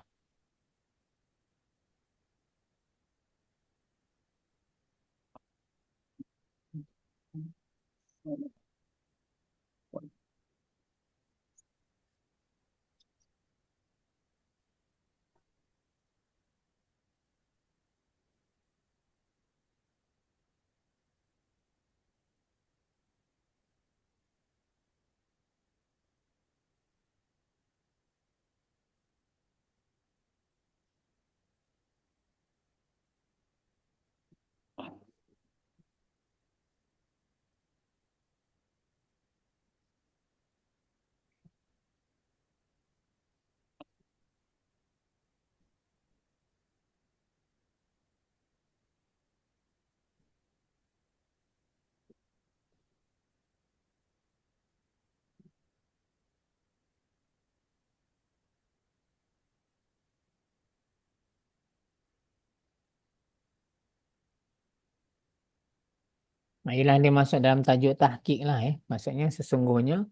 Speaker 1: Marilah dia masuk dalam tajuk tahqiq lah Maksudnya sesungguhnya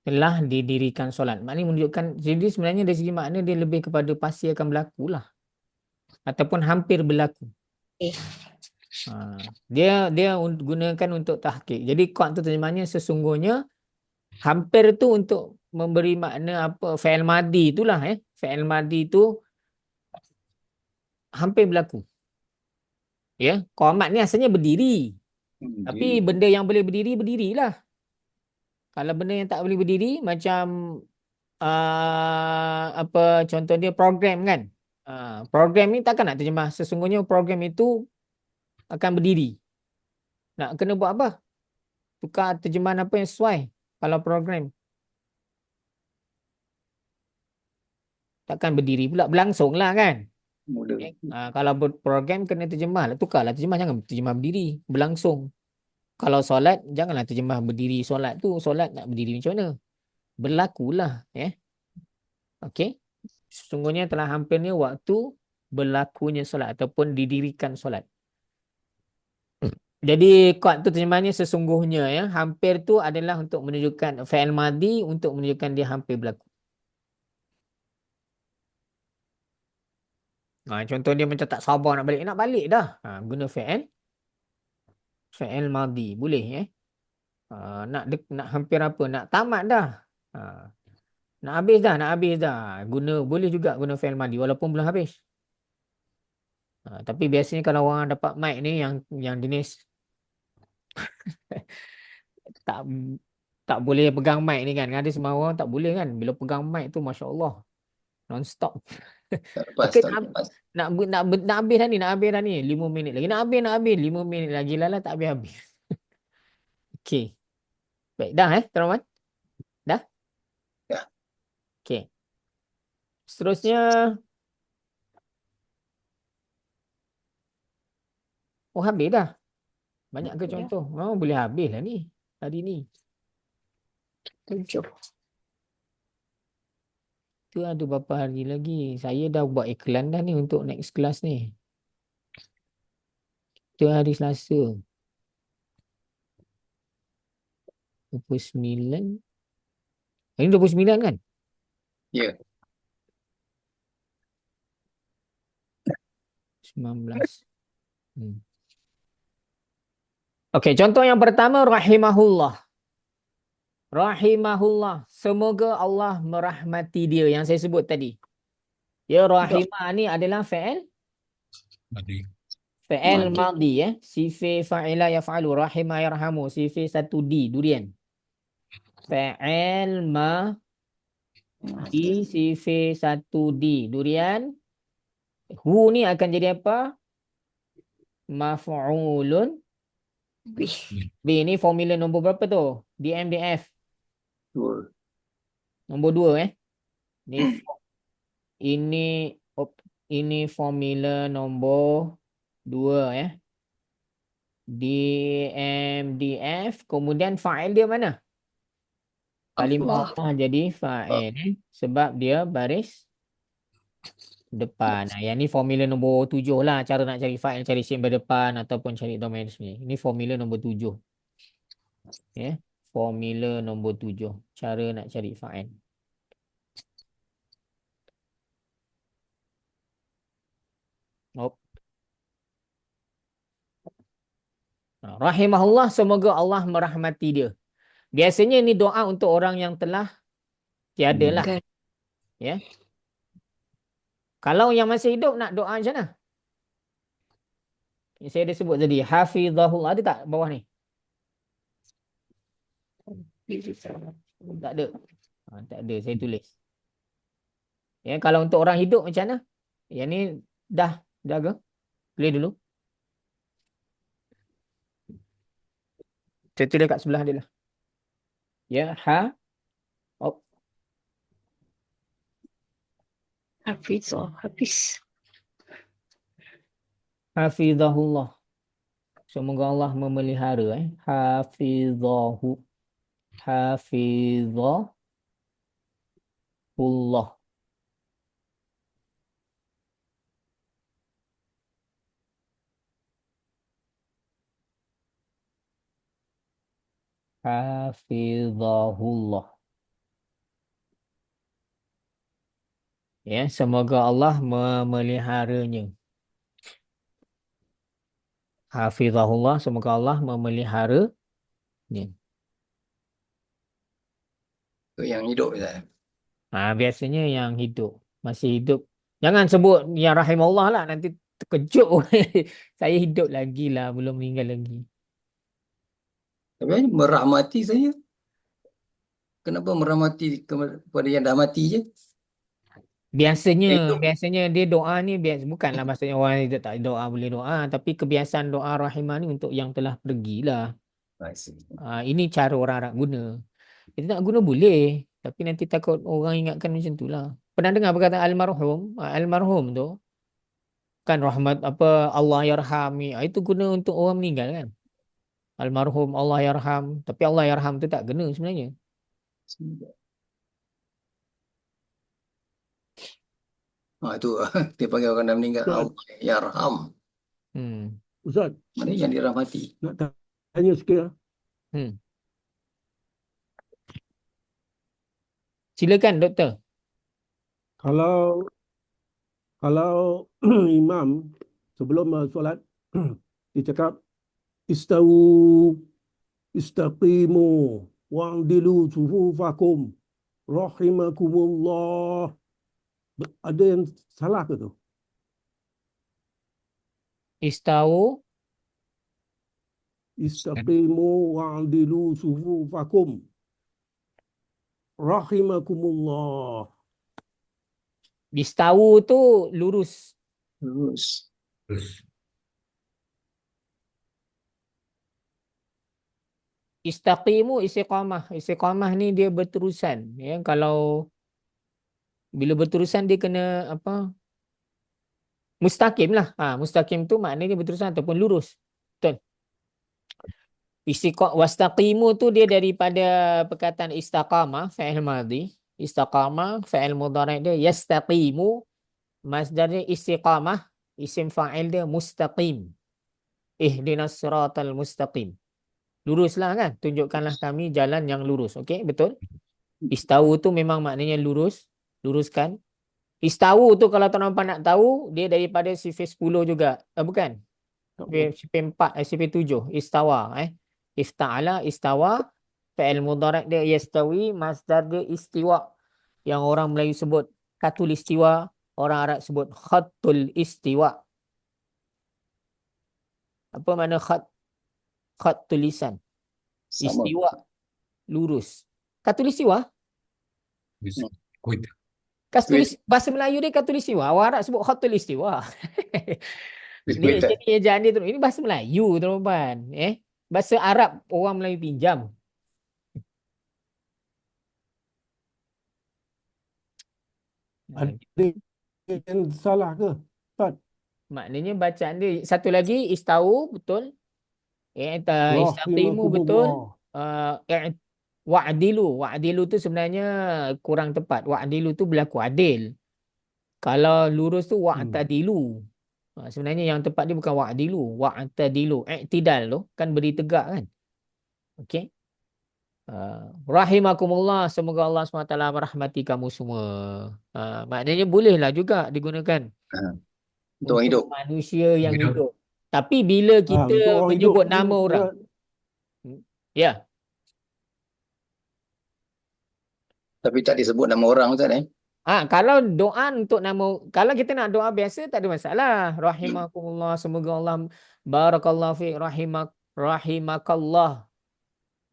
Speaker 1: telah didirikan solat. Maknanya menunjukkan, jadi sebenarnya dari segi makna dia lebih kepada pasti akan berlaku lah. Ataupun hampir berlaku.
Speaker 4: Eh.
Speaker 1: Dia gunakan untuk tahqiq. Jadi qad tu terjemahnya sesungguhnya, hampir tu untuk memberi makna apa, fi'il madi itulah Fi'il madi tu hampir berlaku. Ya, qamat ni asalnya berdiri. Tapi benda yang boleh berdiri, berdirilah. Kalau benda yang tak boleh berdiri, macam apa contoh dia, program kan. Program ni takkan nak terjemah sesungguhnya program itu akan berdiri. Nak kena buat apa? Tukar terjemahan apa yang sesuai. Kalau program takkan berdiri pula, berlangsung lah kan. Kalau program kena terjemah lah, tukarlah terjemah, jangan terjemah berdiri, berlangsung. Kalau solat, janganlah terjemah berdiri solat tu. Solat nak berdiri macam mana? Berlakulah. Okey. Sesungguhnya telah hampirnya waktu berlakunya solat ataupun didirikan solat. Jadi qad tu terjemahnya sesungguhnya Hampir tu adalah untuk menunjukkan fi'il madi, untuk menunjukkan dia hampir berlaku. Contoh dia macam tak sabar nak balik dah. Guna fi'il madi. Boleh nak hampir apa? Nak tamat dah. Nak habis dah. Boleh juga guna fi'il madi walaupun belum habis. Tapi biasanya kalau orang dapat mic ni yang jenis tak boleh pegang mic ni kan. Ada semua orang tak boleh kan. Bila pegang mic tu Masya Allah. Non-stop. Okay, nak habis dah ni. 5 minit lagi. Nak habis. 5 minit lagi lah tak habis-habis. Okey. Baik, dah teman-teman? Dah?
Speaker 2: Ya.
Speaker 1: Okey. Seterusnya. Oh, habis dah. Banyak ke contoh? Oh, boleh habis lah ni. Hari ni.
Speaker 4: 7.
Speaker 1: Tu ada berapa hari lagi. Saya dah buat iklan dah ni untuk next class ni. Itu hari Selasa. 29. Hari ni 29 kan?
Speaker 2: Ya.
Speaker 1: 19. Okey, contoh yang pertama rahimahullah. Rahimahullah. Semoga Allah merahmati dia yang saya sebut tadi. Ya, rahimah ni adalah fi'il madi Sifi fa'ila yaf'alu, rahimah yarhamu, sifi 1D, durian. Fi'il madi sifi 1D, durian. Hu ni akan jadi apa? Maf'ulun bi. Ni formula nombor berapa tu? DMDF. Nombor 2 Ini formula nombor 2 DMDF. Kemudian fa'il dia mana? Kalimah Allah jadi fa'il sebab dia baris depan. Yang ni formula nombor 7 lah. Cara nak cari fa'il, cari sim berdepan ataupun cari domain resmi. Ini formula nombor 7. Formula nombor 7. Cara nak cari fa'il. Oh. Rahimahullah, semoga Allah merahmati dia. Biasanya ni doa untuk orang yang telah tiada lah.
Speaker 4: Kan.
Speaker 1: Ya. Kalau yang masih hidup nak doa macam mana? Saya ada sebut tadi. Hafizahullah. Ada tak bawah ni? Tak ada. Tak ada. Saya tulis. Ya, kalau untuk orang hidup macam mana? Yang ni dah ke? Tulis dulu. Saya tulis kat sebelah dia lah. Ya, oh,
Speaker 4: Hafiz.
Speaker 1: hafizahullah. Semoga Allah memelihara. Hafizahullah. Hafizahullah. Ya, semoga Allah memeliharanya. Hafizahullah, semoga Allah memeliharanya.
Speaker 2: Yang hidup Ustaz.
Speaker 1: Biasanya yang hidup, masih hidup. Jangan sebut yang rahimahullah lah, nanti terkejut. Saya hidup lagi lah, belum meninggal lagi.
Speaker 2: Tapi merahmati saya. Kenapa merahmati kepada yang dah mati je? Hidup.
Speaker 1: Biasanya dia doa ni bukanlah maksudnya orang tidak tak doa boleh doa, tapi kebiasaan doa rahimah ni untuk yang telah pergilah.
Speaker 2: I see.
Speaker 1: Ini cara orang Arab guna. Kita nak guna boleh, tapi nanti takut orang ingatkan macam tu lah. Pernah dengar perkataan almarhum? Almarhum tu kan rahmat apa Allah yarham. Itu guna untuk orang meninggal kan. Almarhum Allah yarham, tapi Allah yarham tu tak kena sebenarnya.
Speaker 2: Itu dia panggil orang dah meninggal.
Speaker 3: Ustaz.
Speaker 2: Allah yarham.
Speaker 3: Ustaz,
Speaker 2: Mana yang dirahmati?
Speaker 3: nak tanya sikit lah.
Speaker 1: Silakan doktor.
Speaker 3: Kalau imam sebelum solat dia cakap istaqimu wa'dilu sufufakum rahimakumullah. Ada yang salah ke tu? Istaqimu wa'dilu sufufakum rahimakumullah.
Speaker 1: Istawu tu lurus.
Speaker 2: Lurus.
Speaker 1: Istaqimu istiqamah. Istiqamah ni dia berterusan. Ya, kalau bila berterusan dia kena apa? Mustaqim lah. Mustaqim tu maknanya berterusan ataupun lurus. Betul. Wastaqimu tu dia daripada perkataan istaqamah, fa'il madhi. Istaqamah, fa'il mudhari' dia yastaqimu. Masdar dia istiqamah, isim fa'il dia mustaqim. Ihdinas siratal mustaqim. Luruslah kan? Tunjukkanlah kami jalan yang lurus. Okey, betul? Istawu tu memang maknanya lurus. Luruskan. Istawu tu kalau tuan-tuan nak tahu, dia daripada sifat 10 juga. Bukan? Sifat 4, sifat 7. Istawa. Ifta'ala, istawa. Fa'il mudhari' dia yastawi. Masdar dia istiwa. Yang orang Melayu sebut khatul istiwa. Orang Arab sebut khatul istiwa. Apa makna khat? Khat tulisan.
Speaker 2: Sama.
Speaker 1: Istiwa. Lurus. Katulistiwa? Bahasa Melayu dia katulistiwa. Orang Arab sebut khatulistiwa. Ini ejaan dia tu. Ini bahasa Melayu teman-teman. Bahasa Arab orang Melayu pinjam.
Speaker 3: Ada yang salah ke? Ustaz?
Speaker 1: Maknanya bacaan dia. Satu lagi istawu betul. Istaqimu betul. Wa'dilu. Wa'dilu tu sebenarnya kurang tepat. Wa'dilu tu berlaku adil. Kalau lurus tu wa'tadilu. Sebenarnya yang tepat dia bukan wa'dilu. Wa'tadilu. I'tidal tu kan beri tegak kan. Okey. Rahimakumullah. Semoga Allah SWT merahmati kamu semua. Maknanya bolehlah juga digunakan.
Speaker 2: Untuk orang hidup.
Speaker 1: manusia yang hidup. Tapi bila kita
Speaker 3: Untuk orang hidup
Speaker 1: menyebut
Speaker 3: ni
Speaker 1: nama orang, ya,
Speaker 2: Tapi tak disebut nama orang Ustaz
Speaker 1: kalau doa untuk nama, kalau kita nak doa biasa tak ada masalah. Rahimakumullah, semoga Allah barakallahu fi rahimakallah.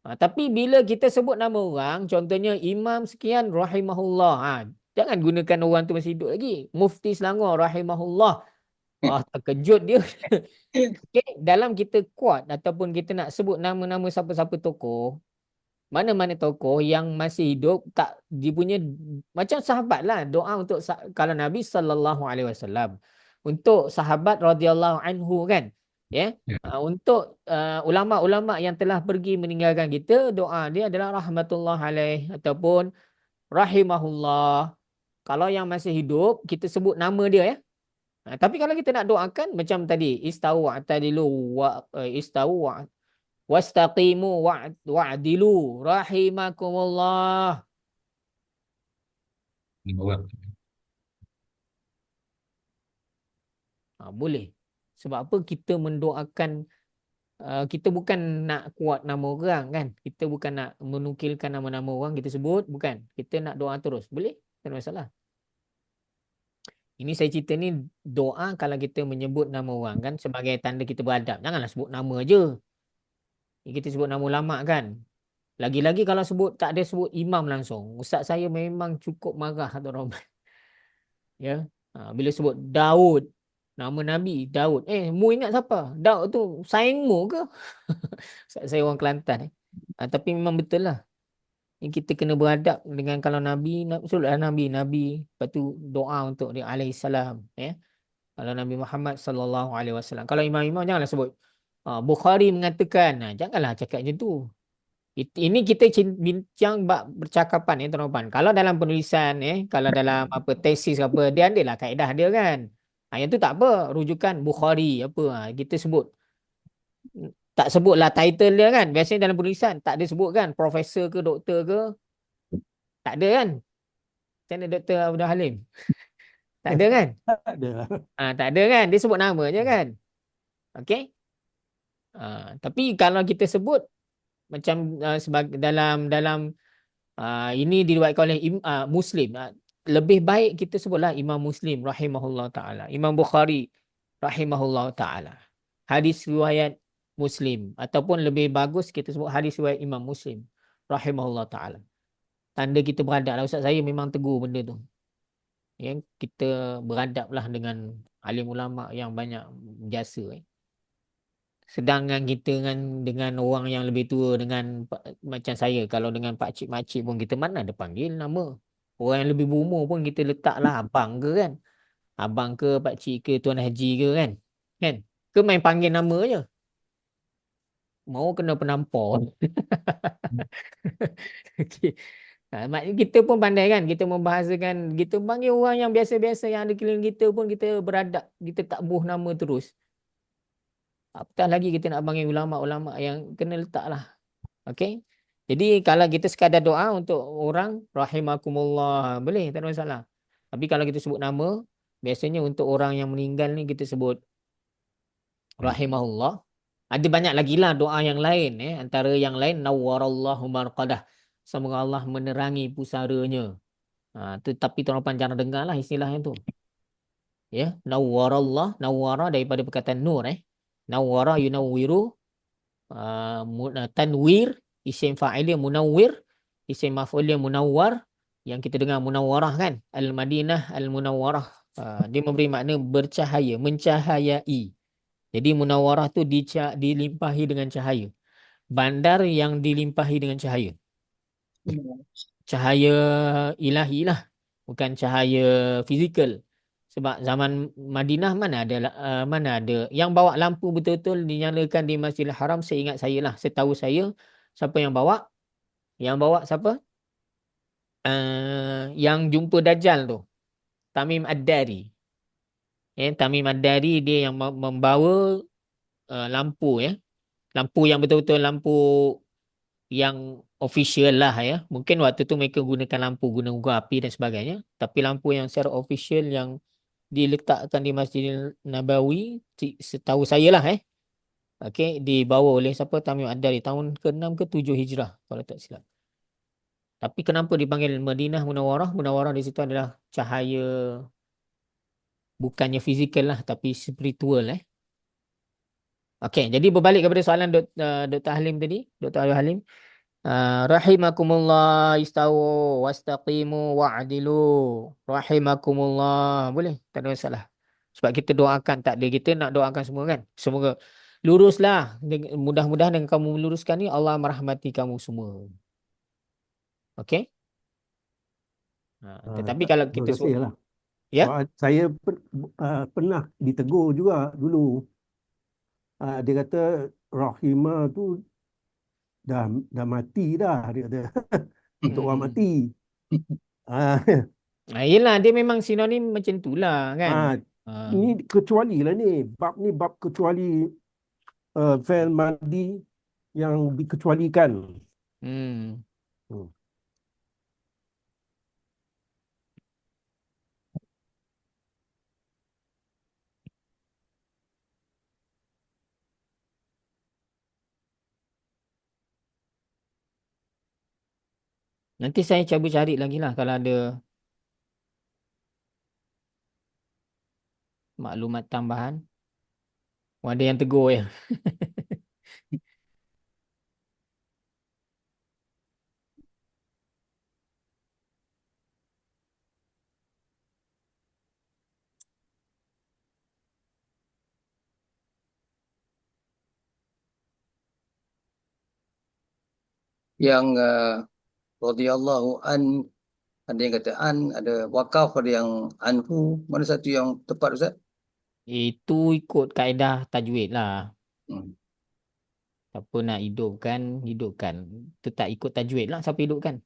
Speaker 1: Tapi bila kita sebut nama orang, contohnya Imam sekian rahimahullah. Jangan gunakan orang tu masih hidup lagi. Mufti Selangor rahimahullah. Terkejut dia. Okay, dalam kita kuat ataupun kita nak sebut nama-nama siapa-siapa tokoh, mana-mana tokoh yang masih hidup, tak dia punya macam sahabat lah, doa untuk kalau Nabi SAW, untuk sahabat radhiyallahu anhu kan, ya. Untuk ulama-ulama yang telah pergi meninggalkan kita, doa dia adalah rahmatullah alaih ataupun rahimahullah. Kalau yang masih hidup, kita sebut nama dia, ya. Tapi kalau kita nak doakan macam tadi, istawu atadilu istawu wastaqimu wa'dilu rahimakumullah. Boleh. Sebab apa kita mendoakan, kita bukan nak kuat nama orang kan. Kita bukan nak menukilkan nama-nama orang kita sebut, bukan. Kita nak doa terus. Boleh? Tak ada masalah. Ini saya cerita ni doa kalau kita menyebut nama orang kan sebagai tanda kita beradab. Janganlah sebut nama je. Kita sebut nama ulama kan. Lagi-lagi kalau tak ada sebut imam langsung. Ustaz saya memang cukup marah atau orang. Ya. Bila sebut Daud, nama Nabi Daud. Mu ingat siapa? Daud tu saingmu ke? Ustaz saya orang Kelantan. Tapi memang betul lah. Kita kena beradab dengan kalau Nabi, sebutlah Nabi. Lepas tu doa untuk dia alaihissalam. Ya. Kalau Nabi Muhammad SAW. Kalau imam-imam janganlah sebut Bukhari mengatakan. Janganlah cakap macam tu. Ini kita bincang bercakapan ya tuan-tuan. Kalau dalam penulisan kalau dalam apa tesis apa, dia adalah kaedah dia kan. Yang tu tak apa, rujukan Bukhari apa. Kita sebut. Tak sebutlah title dia kan. Biasanya dalam penulisan tak ada sebut kan, profesor ke doktor ke. Tak ada kan. Macam mana Dr. Abdul Halim? Tak ada kan?
Speaker 3: tak ada.
Speaker 1: Tak ada kan. Dia sebut nama je kan. Okey. Tapi kalau kita sebut macam sebagai dalam ini diriwayatkan oleh Muslim, lebih baik kita sebutlah Imam Muslim rahimahullah taala, Imam Bukhari rahimahullah taala. Hadis riwayat Muslim, ataupun lebih bagus kita sebut hadis riwayat Imam Muslim rahimahullah taala. Tanda kita beradab lah. Ustaz saya memang tegur benda tu. Ya, kita beradablah dengan alim ulama yang banyak jasa. Sedangkan kita dengan orang yang lebih tua, dengan macam saya, kalau dengan pakcik-makcik pun kita mana ada panggil nama. Orang yang lebih berumur pun kita letaklah abang ke kan. Abang ke, pakcik ke, tuan haji ke kan. Kan? Ke main panggil nama je. Mau kena penampor. Okay. Maknanya kita pun pandai kan. Kita membahasakan, kita panggil orang yang biasa-biasa yang ada keliling kita pun kita beradab. Kita tak buh nama terus. Apatah lagi kita nak panggil ulama-ulama yang kena letaklah. Okey. Jadi kalau kita sekadar doa untuk orang rahimakumullah, boleh, tak ada masalah. Tapi kalau kita sebut nama, biasanya untuk orang yang meninggal ni kita sebut rahimahullah. Ada banyak lagi lah doa yang lain. Antara yang lain, nawwarallahu marqadah. Semoga Allah menerangi pusaranya. Tetapi tuan-tuan jangan dengar lah istilahnya tu. Ya, nawwarallah, nawwara daripada perkataan nur. Nawwara yunawwiru, tanwir, isim fa'il dia munawwir, isim maf'ul dia munawwar. Yang kita dengar munawwarah kan, Al-Madinah Al-Munawwarah. Dia memberi makna bercahaya, mencahayai. Jadi munawwarah tu dilimpahi dengan cahaya. Bandar yang dilimpahi dengan cahaya. Cahaya ilahi lah, bukan cahaya fizikal. Sebab zaman Madinah mana ada yang bawa lampu betul-betul dinyalakan di Masjidil Haram. Seingat saya lah, setahu saya, siapa yang bawa? Yang bawa siapa? Yang jumpa Dajjal tu, Tamim Ad-Dari. Tamim Ad-Dari dia yang membawa lampu, lampu yang betul-betul lampu yang official lah ya. Mungkin waktu tu mereka gunakan lampu guna api dan sebagainya, tapi lampu yang secara official yang diletakkan di Masjidil Nabawi, setahu saya lah okey, dibawa oleh siapa? Tamim Ad-Dari tahun ke-6 ke-7 Hijrah kalau tak silap. Tapi kenapa dipanggil Madinah Munawwarah? Munawwarah di situ adalah cahaya, bukannya fizikal lah tapi spiritual Okey, jadi berbalik kepada soalan Dr. Halim tadi, Dr. Abdul Halim. Rahimakumullah istawu wastaqimu wa'dilu. Rahimakumullah. Boleh? Tak ada masalah. Sebab kita doakan, tak ada. Kita nak doakan semua kan. Semoga luruslah. Mudah-mudahan dengan kamu meluruskan ni, Allah merahmati kamu semua. Okey? Tetapi kalau
Speaker 3: Terima
Speaker 1: kita
Speaker 3: kasih lah.
Speaker 1: ya?
Speaker 3: Saya pernah ditegur juga dulu. Dia kata Rahimah tu dah mati dah, dia kata. Untuk orang mati. Ah,
Speaker 1: Yelah, dia memang sinonim macam tu lah kan.
Speaker 3: Ni kecuali lah ni. Bab ni bab kecuali fi'il madi yang dikecualikan.
Speaker 1: Hmm. Nanti saya cuba cari lagi lah kalau ada maklumat tambahan. Ada yang tegur ya.
Speaker 2: Yang radhiyallahu an, ada yang kata an, ada wakaf, ada yang anhu. Mana satu yang tepat, Ustaz?
Speaker 1: Itu ikut kaedah tajwid lah.
Speaker 2: Hmm.
Speaker 1: Siapa nak hidupkan, hidupkan. Tetap ikut tajwid lah siapa hidupkan.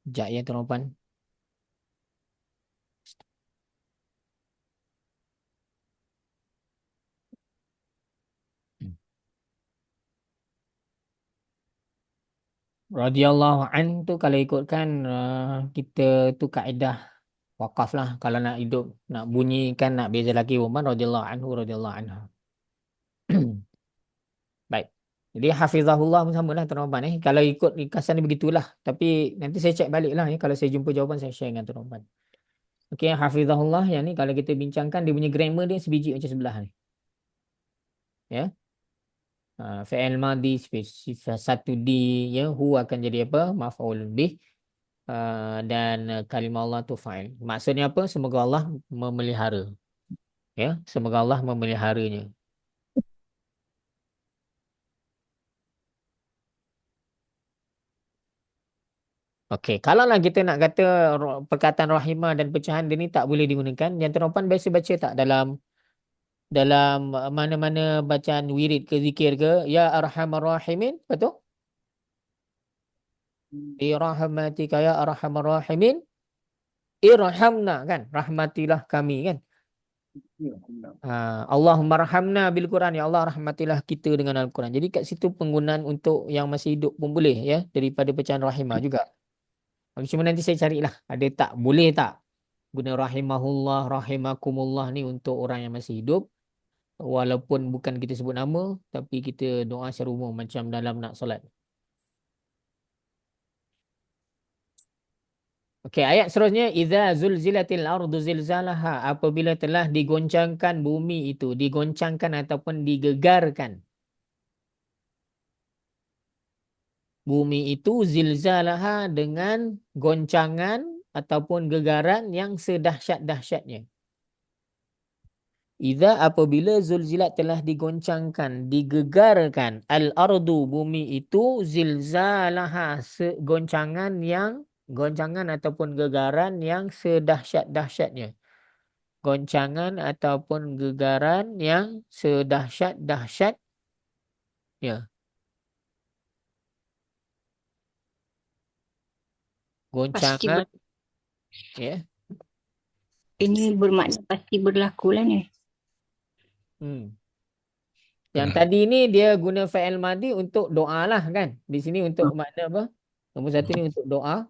Speaker 1: Sekejap ya Tuan Puan. Radhiyallahu an tu kalau ikutkan kita tu kaedah wakaf lah. Kalau nak hidup, nak bunyikan, nak beza lagi perempuan radhiyallahu anhu, radhiyallahu anha. Baik. Jadi hafizahullah pun sama lah Tuan Puan Kalau ikut ringkasan ni begitulah. Tapi nanti saya cek balik lah Kalau saya jumpa jawapan saya share dengan Tuan Puan. Okey, hafizahullah yang ni kalau kita bincangkan dia punya grammar dia sebiji macam sebelah ni. Ya. Fi'il madhi sifat satu di ya hu akan jadi apa? Maf'ul bih. Dan kalimah Allah tu fa'il. Maksudnya apa? Semoga Allah memelihara. Ya, semoga Allah memeliharanya. Okey, kalaulah kita nak kata perkataan rahimah dan pecahan dia ni tak boleh digunakan, yang Tuan Puan biasa baca tak dalam mana-mana bacaan wirid ke zikir ke, ya arhamar rahimin, betul? Bi rahmatika ya arhamar rahimin, irhamna kan, rahmatilah kami kan. Allahumma rahamna bil Quran, ya Allah rahmatilah kita dengan Al-Quran. Jadi kat situ penggunaan untuk yang masih hidup pun boleh ya, daripada pecahan rahimah juga. Cuma nanti saya carilah ada tak, boleh tak guna rahimahullah, rahimakumullah ni untuk orang yang masih hidup. Walaupun bukan kita sebut nama, tapi kita doa secara umum macam dalam nak solat. Okey, ayat seterusnya idza zulzilatil ardu zilzalaha, apabila telah digoncangkan bumi itu, digoncangkan ataupun digegarkan. Bumi itu zilzalaha dengan goncangan ataupun gegaran yang sedahsyat-dahsyatnya. Idza apabila zulzilat telah digoncangkan, digegarkan al-ardu bumi itu zilzalaha goncangan ataupun gegaran yang sedahsyat-dahsyatnya. goncangan ataupun gegaran yang sedahsyat-dahsyat ya.
Speaker 4: Pasti
Speaker 1: Goncangan ya.
Speaker 4: ini bermakna pasti berlaku lah ni.
Speaker 1: Hmm. Yang tadi ni dia guna fa'il madi untuk doa lah kan. Di sini untuk makna apa? Nombor satu ni untuk doa.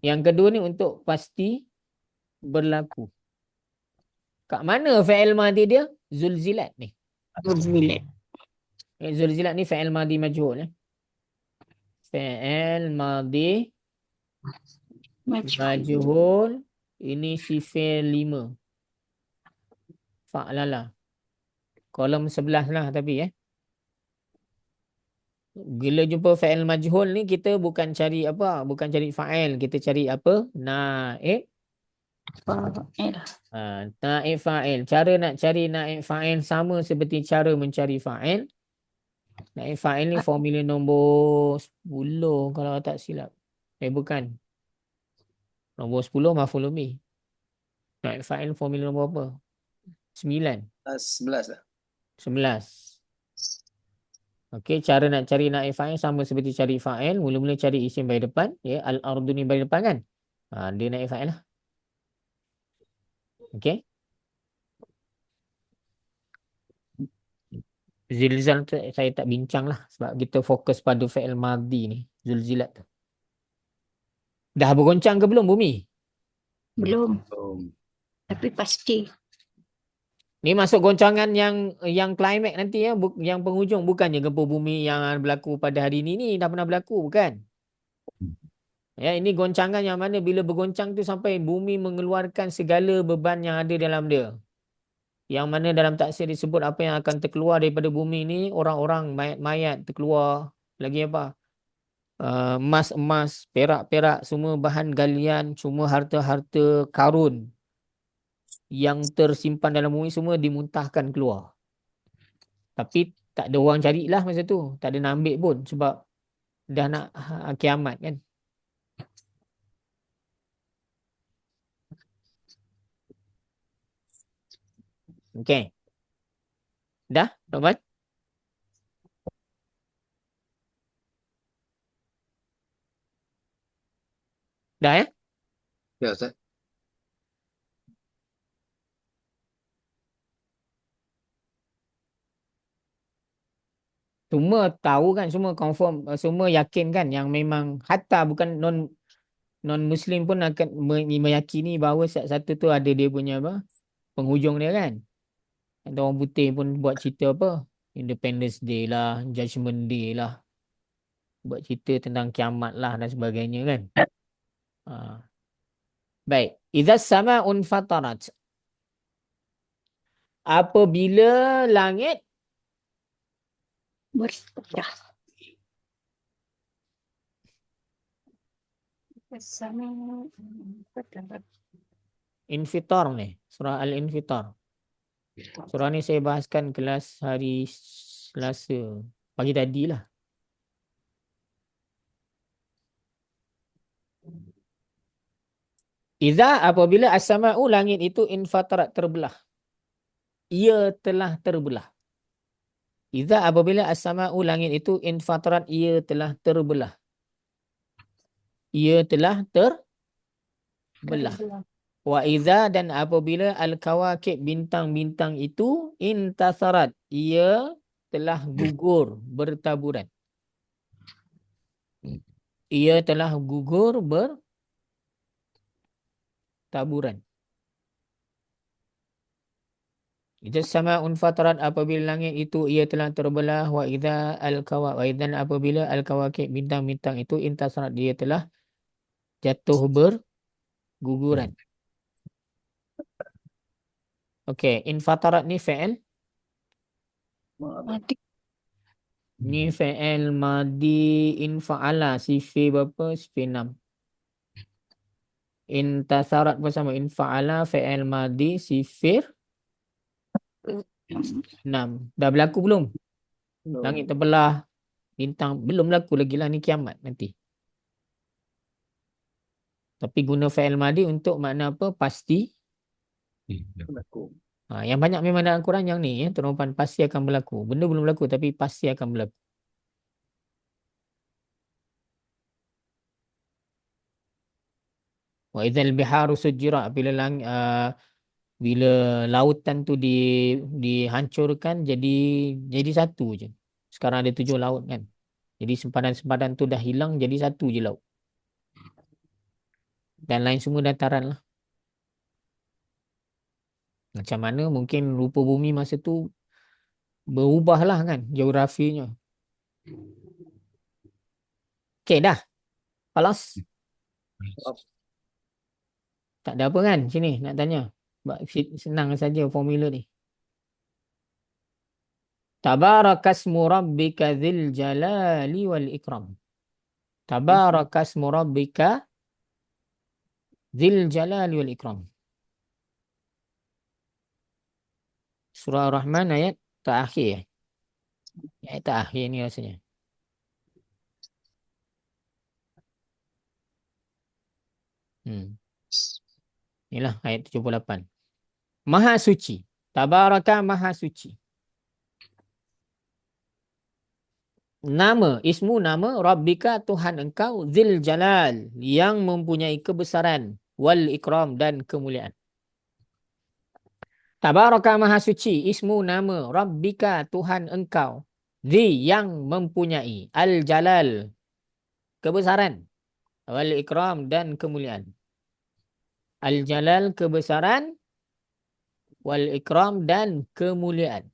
Speaker 1: Yang kedua ni untuk pasti berlaku. Kat mana fa'il madi dia? Zulzilat ni.
Speaker 4: Berzilat.
Speaker 1: Zulzilat ni fa'il madi majhul. Fa'il madi
Speaker 4: Macam
Speaker 1: majhul. Ini sifir 5. Fa'lala. Kolom 11 lah tapi Bila jumpa fa'il majhul ni kita bukan cari apa? Bukan cari fa'il. Kita cari apa? Naib.
Speaker 4: fa'il.
Speaker 1: Naib fa'il. Cara nak cari naib fa'il sama seperti cara mencari fa'il. Naib fa'il ni formula nombor 10 kalau tak silap. Bukan. Nombor 10 maf'ul bih. Naib fa'il formula nombor apa? 9.
Speaker 2: 11 lah.
Speaker 1: 11. Okey, cara nak cari naib fa'il sama seperti cari fa'il. Mula-mula cari isim baris depan. Ya, al-ardu ni baris depan kan? Dia naib fa'il lah. Okey. Zilzal tu saya tak bincang lah. Sebab kita fokus pada fa'il madhi ni. Zulzilat tu. Dah bergoncang ke belum bumi?
Speaker 4: Belum.
Speaker 2: Oh.
Speaker 4: Tapi pasti.
Speaker 1: Ni masuk goncangan yang climax nanti ya, yang penghujung, bukannya gempa bumi yang berlaku pada hari ini dah pernah berlaku, bukan? Ya, ini goncangan yang mana bila bergoncang tu sampai bumi mengeluarkan segala beban yang ada dalam dia. Yang mana dalam tafsir disebut apa yang akan terkeluar daripada bumi ni, orang-orang mayat-mayat terkeluar, lagi apa? Emas-emas, perak-perak, semua bahan galian, semua harta-harta karun yang tersimpan dalam bumi semua dimuntahkan keluar. Tapi tak ada orang carilah masa tu. Tak ada nak ambil pun sebab dah nak kiamat kan. Okey. Dah, Tuan? Dah ya?
Speaker 2: Ya, Ustaz.
Speaker 1: Semua tahu kan, semua confirm, semua yakin kan yang memang hatta bukan non muslim pun akan meyakini bahawa satu tu ada dia punya apa? Penghujung dia kan. Ada orang putih pun buat cerita apa? Independence Day lah, Judgment Day lah. Buat cerita tentang kiamat lah dan sebagainya kan. Baik. Idza sama'un fatarat. Apabila langit
Speaker 4: Berpecah. Sama.
Speaker 1: infitar ni. Surah Al-Infitar. Surah ni saya bahaskan kelas hari Selasa. Pagi tadi lah. Iza apabila as-sama'u langit itu infatarat terbelah. Ia telah terbelah. Iza apabila as-sama'u langit itu infatarat ia telah terbelah. Ia telah terbelah. Wa iza dan apabila al-kawakib bintang-bintang itu intasarat ia telah gugur bertaburan. Ia telah gugur bertaburan. Idza sama'un fatarat apabila langit itu ia telah terbelah wa idza al-kawakib wa idzan apabila al-kawakib bintang-bintang itu intasarat dia telah jatuh berguguran. Okey, infatarat ni fi'il.
Speaker 4: Mati.
Speaker 1: Ni fi'il madi infa'ala sifir berapa? Sifir 6. Intasarat bersama infa'ala fi'il madi sifir 6. Dah berlaku belum? Langit terbelah, bintang belum berlaku lagi lah, ni kiamat nanti. Tapi guna fi'il madi untuk makna apa? Pasti
Speaker 3: Berlaku.
Speaker 1: Yang banyak memang dalam Quran yang ni, terumpamaan pasti akan berlaku. Benda belum berlaku tapi pasti akan berlaku. Wa idzal biharu sujirat, bila lautan tu dihancurkan jadi satu je. Sekarang ada 7 laut kan. Jadi sempadan-sempadan tu dah hilang, jadi satu je laut. Dan lain semua dataran lah. Macam mana mungkin rupa bumi masa tu berubah lah kan geografinya. Okey dah. Palas. Tak ada apa kan sini nak tanya. Senang saja formula ni. Tabarakasmu rabbika dzil jalali wal ikram. Tabarakasmu rabbika dzil jalali wal ikram. Surah Ar-Rahman ayat terakhir. Ayat terakhir ni rasanya. Inilah ayat 78. Maha suci. Tabaraka maha suci. Nama, ismu nama Rabbika Tuhan engkau Zil Jalal yang mempunyai kebesaran wal ikram dan kemuliaan. Tabaraka maha suci, ismu nama Rabbika Tuhan engkau Zi yang mempunyai Al Jalal kebesaran wal ikram dan kemuliaan. Al Jalal kebesaran wal ikram dan kemuliaan.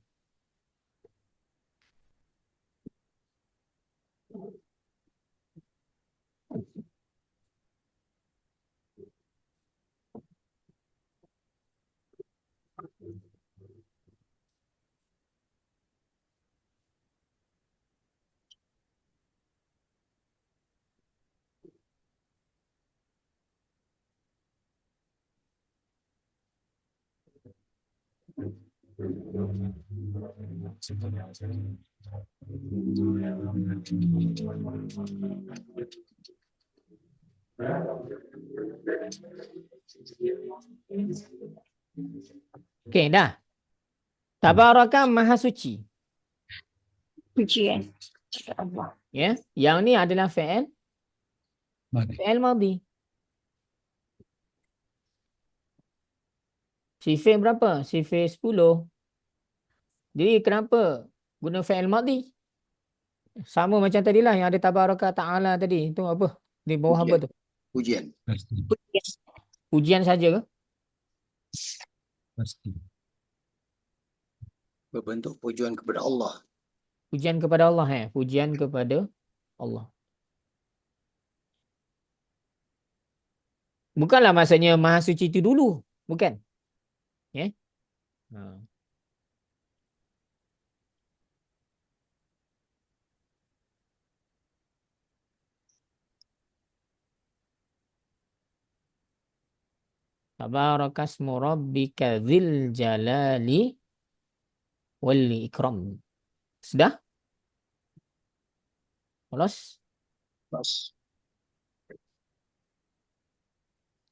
Speaker 1: Okey dah. Tabaraka maha suci.
Speaker 4: Pujian. Allah.
Speaker 1: Ya, yang ni adalah fi'il madhi. Sifir berapa? Sifir 10. Jadi kenapa guna fi'il madhi? Sama macam tadilah yang ada tabaraka ta'ala tadi. Itu apa? Di bawah apa tu?
Speaker 2: Pujian.
Speaker 1: Pujian saja ke?
Speaker 2: Berbentuk pujian kepada Allah.
Speaker 1: Pujian kepada Allah. Pujian kepada Allah. Bukanlah maksudnya maha suci itu dulu. Bukan. Ya. Tabarakasmu rabbika dzil jalali wal ikram. Sudah? Lolos?
Speaker 2: Pas.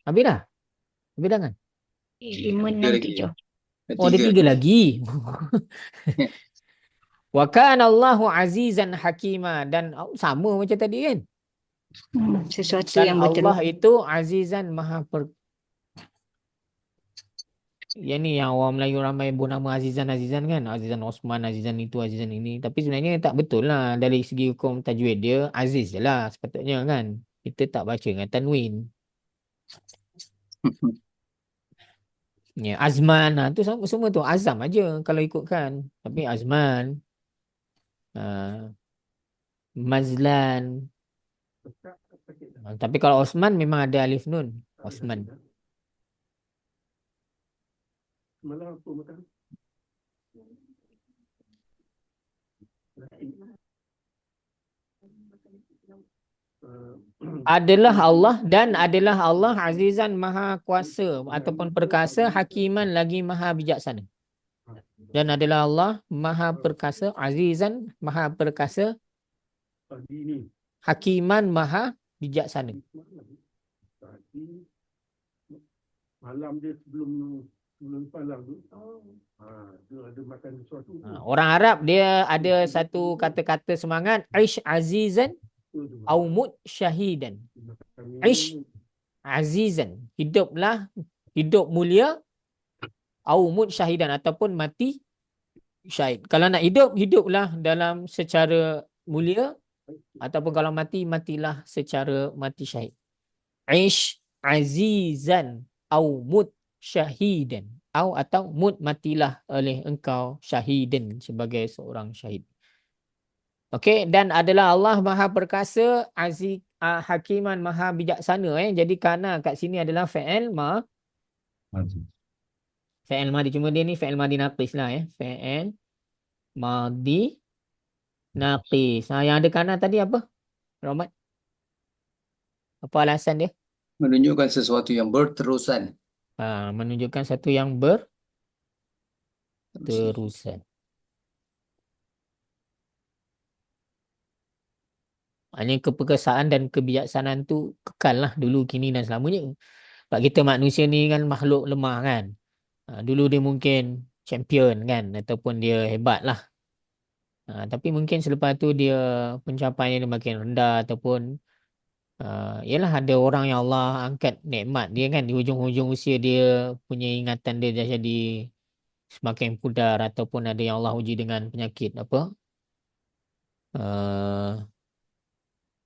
Speaker 1: Habis dah? Habis dah kan?
Speaker 4: 5, 6,
Speaker 2: lagi.
Speaker 4: 7.
Speaker 1: Oh, ada 3 lagi. Wa kana Allahu azizan hakima. Dan sama macam tadi kan?
Speaker 4: Sesuatu
Speaker 1: Dan
Speaker 4: yang
Speaker 1: Allah
Speaker 4: betul.
Speaker 1: itu azizan maha yang ni yang orang Melayu ramai pun nama Azizan kan. Azizan Osman, Azizan itu, Azizan ini. Tapi sebenarnya tak betul lah. Dari segi hukum tajwid dia Aziz je lah sepatutnya kan. Kita tak baca dengan tanwin. Ya, Azman tu semua tu Azam aja kalau ikutkan. Tapi Azman, Mazlan. Tapi kalau Osman memang ada alif nun. Osman.
Speaker 3: Malah apa makan?
Speaker 1: Adalah Allah dan adalah Allah Azizan maha kuasa ataupun perkasa, Hakiman lagi maha bijaksana. Dan adalah Allah maha perkasa, Azizan maha perkasa, Hakiman maha bijaksana.
Speaker 3: Malam dia sebelum Sebelum palang tu. Dia ada makan sesuatu tu.
Speaker 1: Orang Arab dia ada satu kata-kata semangat, Aish azizan au mut syahidan. Aish azizan, hiduplah hidup mulia, au mut syahidan, ataupun mati syahid. Kalau nak hidup, hiduplah dalam secara mulia, ataupun kalau mati, matilah secara mati syahid. Aish azizan au mut syahidan. Atau mut, matilah oleh engkau syahidan, sebagai seorang syahid. Okey, dan adalah Allah Maha Perkasa, Aziz, Hakiman, Maha Bijaksana. Jadi kana kat sini adalah fi'il madi. Cuma dia ni fi'il madi naqis lah. Fi'il madi naqis. Yang ada kana tadi apa, Rahmat? Apa alasan dia?
Speaker 2: Menunjukkan sesuatu yang berterusan.
Speaker 1: Menunjukkan satu yang berterusan. Hanya keperkasaan dan kebijaksanaan tu kekal lah dulu, kini dan selamanya. Sebab kita manusia ni kan makhluk lemah kan. Dulu dia mungkin champion kan, ataupun dia hebat lah. Tapi mungkin selepas tu dia pencapaiannya dia makin rendah, ataupun yalah, ada orang yang Allah angkat nikmat dia kan, di hujung-hujung usia dia punya ingatan dia dah jadi semakin pudar, ataupun ada yang Allah uji dengan penyakit apa,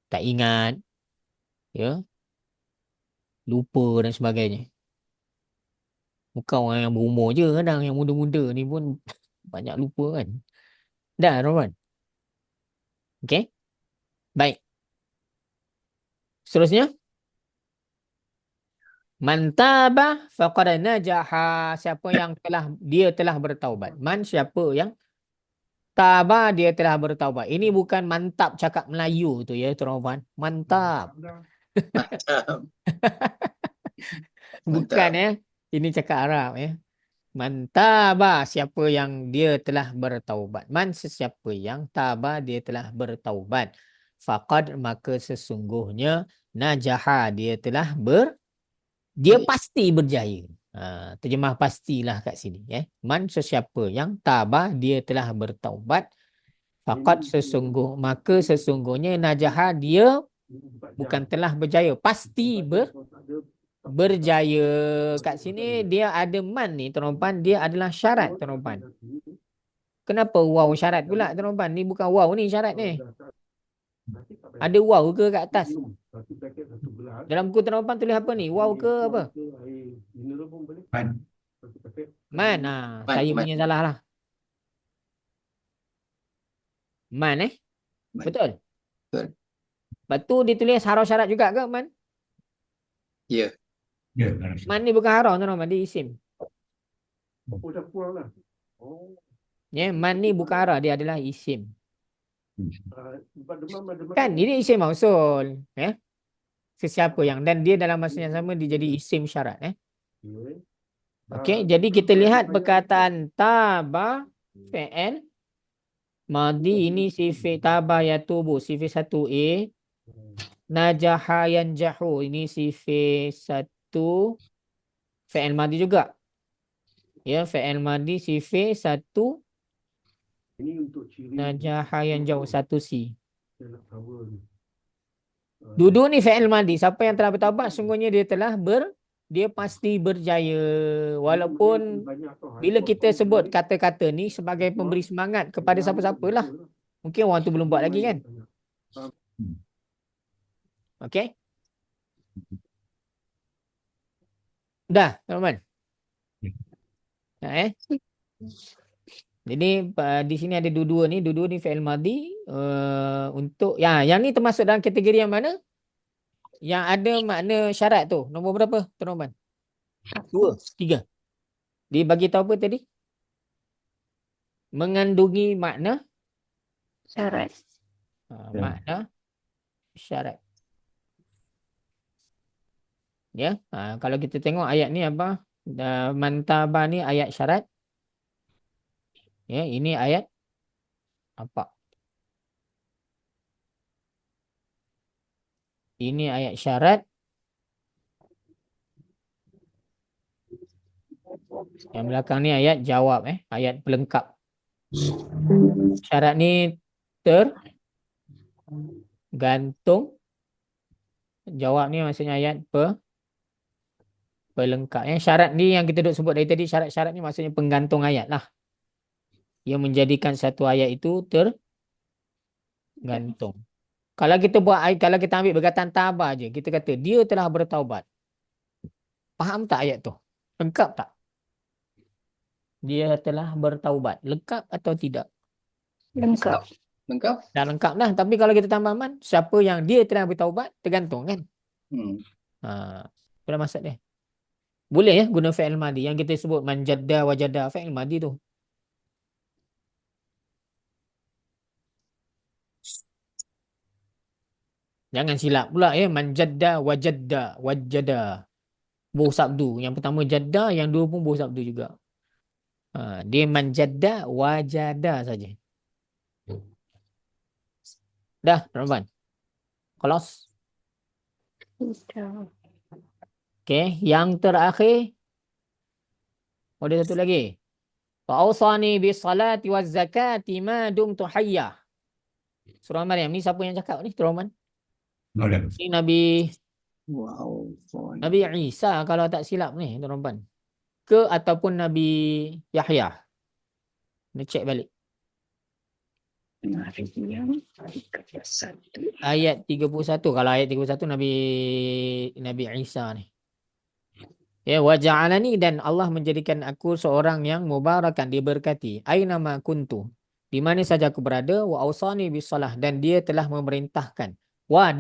Speaker 1: tak ingat, ya, lupa dan sebagainya. Bukan orang yang berumur je, kadang yang muda-muda ni pun banyak lupa kan. Dah, Roman. Okey. Baik. Seterusnya. Man taba faqad najaha. Siapa yang dia telah bertaubat. Man, siapa yang taba, dia telah bertaubat. Ini bukan mantap cakap Melayu tu ya, Tuan-tuan. Mantap.
Speaker 2: Mantap.
Speaker 1: Bukan ya. Ini cakap Arab ya. Man taba, siapa yang dia telah bertaubat. Man, sesiapa yang taba, dia telah bertaubat. Faqad, maka sesungguhnya, najaha, dia telah dia pasti berjaya. Terjemah pastilah kat sini. Man, sesiapa yang taba, dia telah bertaubat. Faqad, maka sesungguhnya, najaha, dia bukan telah berjaya, pasti berjaya. Kat sini dia ada man ni, tuan-tuan, dia adalah syarat, tuan-tuan. Kenapa waw syarat pula, tuan-tuan? Ni bukan waw ni syarat ni. Ada waw ke kat atas? Dalam buku tuan-tuan tulis apa ni? Waw ke apa? Man. Saya punya salah lah. Man
Speaker 2: Man.
Speaker 1: Betul?
Speaker 2: Betul.
Speaker 1: Lepas tu ditulis harau syarat juga ke man?
Speaker 2: Ya.
Speaker 1: Man ni bukan harau, tuan-tuan, dia isim.
Speaker 3: Dah kurang lah.
Speaker 1: Man ni bukan harau, dia adalah isim.
Speaker 3: Demam.
Speaker 1: Kan ini isim mausul. Sesiapa yang, dan dia dalam masa yang sama dia jadi isim syarat. Okey, jadi kita lihat perkataan taba fi'il madi, ini sifat taba yatubu, sifat 1A. Najaha yanjahu, ini sifat 1 fi'il madi juga. Ya, fi'il madi sifat 1
Speaker 3: Ini untuk ciri
Speaker 1: najaha yanjahu 1C.
Speaker 3: saya nak cover ni.
Speaker 1: Duduk ni fi'il madi. Siapa yang telah bertaubat, sungguhnya dia telah dia pasti berjaya. Walaupun bila kita sebut kata-kata ni sebagai pemberi semangat kepada siapa-siapalah. Mungkin orang tu belum buat lagi kan. Okey. Dah, teman-teman. Jadi di sini ada dua-dua ni. Dua-dua ni fi'il madi. Untuk yang ni termasuk dalam kategori yang mana? Yang ada makna syarat tu. Nombor berapa, teman-teman? 2, 3. Dia bagi tahu apa tadi? Mengandungi makna
Speaker 4: Syarat.
Speaker 1: makna syarat. Ya, kalau kita tengok ayat ni apa? Mantaba ni ayat syarat. Ya, ini ayat apa? Ini ayat syarat. Yang belakang ni ayat jawab, ayat pelengkap. Syarat ni tergantung. Jawab ni maksudnya ayat pelengkap. Syarat ni yang kita duk sebut dari tadi, syarat-syarat ni maksudnya penggantung ayat lah. Yang menjadikan satu ayat itu tergantung. Kalau kita ambil perkataan tabah je, kita kata dia telah bertaubat. Faham tak ayat tu? Lengkap tak? Dia telah bertaubat. Lengkap atau tidak?
Speaker 4: Lengkap.
Speaker 2: Lengkap?
Speaker 1: Dah lengkap dah. Tapi kalau kita tambah man, siapa yang dia telah bertaubat, tergantung kan? Apa maksud dia? Boleh ya guna fi'il madi. Yang kita sebut manjadda wajada, fi'il madi tu. Jangan silap pula ya. Manjadda wajada. Buh sabdu. Yang pertama jadda, yang dua pun buh sabdu juga. Dia manjadda wajada saja. Dah, tuan-tuan. Kelas.
Speaker 4: Sudah.
Speaker 1: Okey, yang terakhir. Ada satu lagi. Fa'awsani bis salati waz zakati ma dumtu hayya. Surah Maryam ni siapa yang cakap ni, tuan-tuan? Ni Nabi Isa kalau tak silap ni, tuan-tuan. Ke ataupun Nabi Yahya. Kita cek balik.
Speaker 4: Maryam 31.
Speaker 1: Ayat 31. Kalau ayat 31 Nabi Isa ni. Ya, wa ja'alani, dan Allah menjadikan aku seorang yang mubarakan, diberkati. Aina ma kuntu. Di mana saja aku berada, wa awsani bisalah, dan dia telah memerintahkan. Wa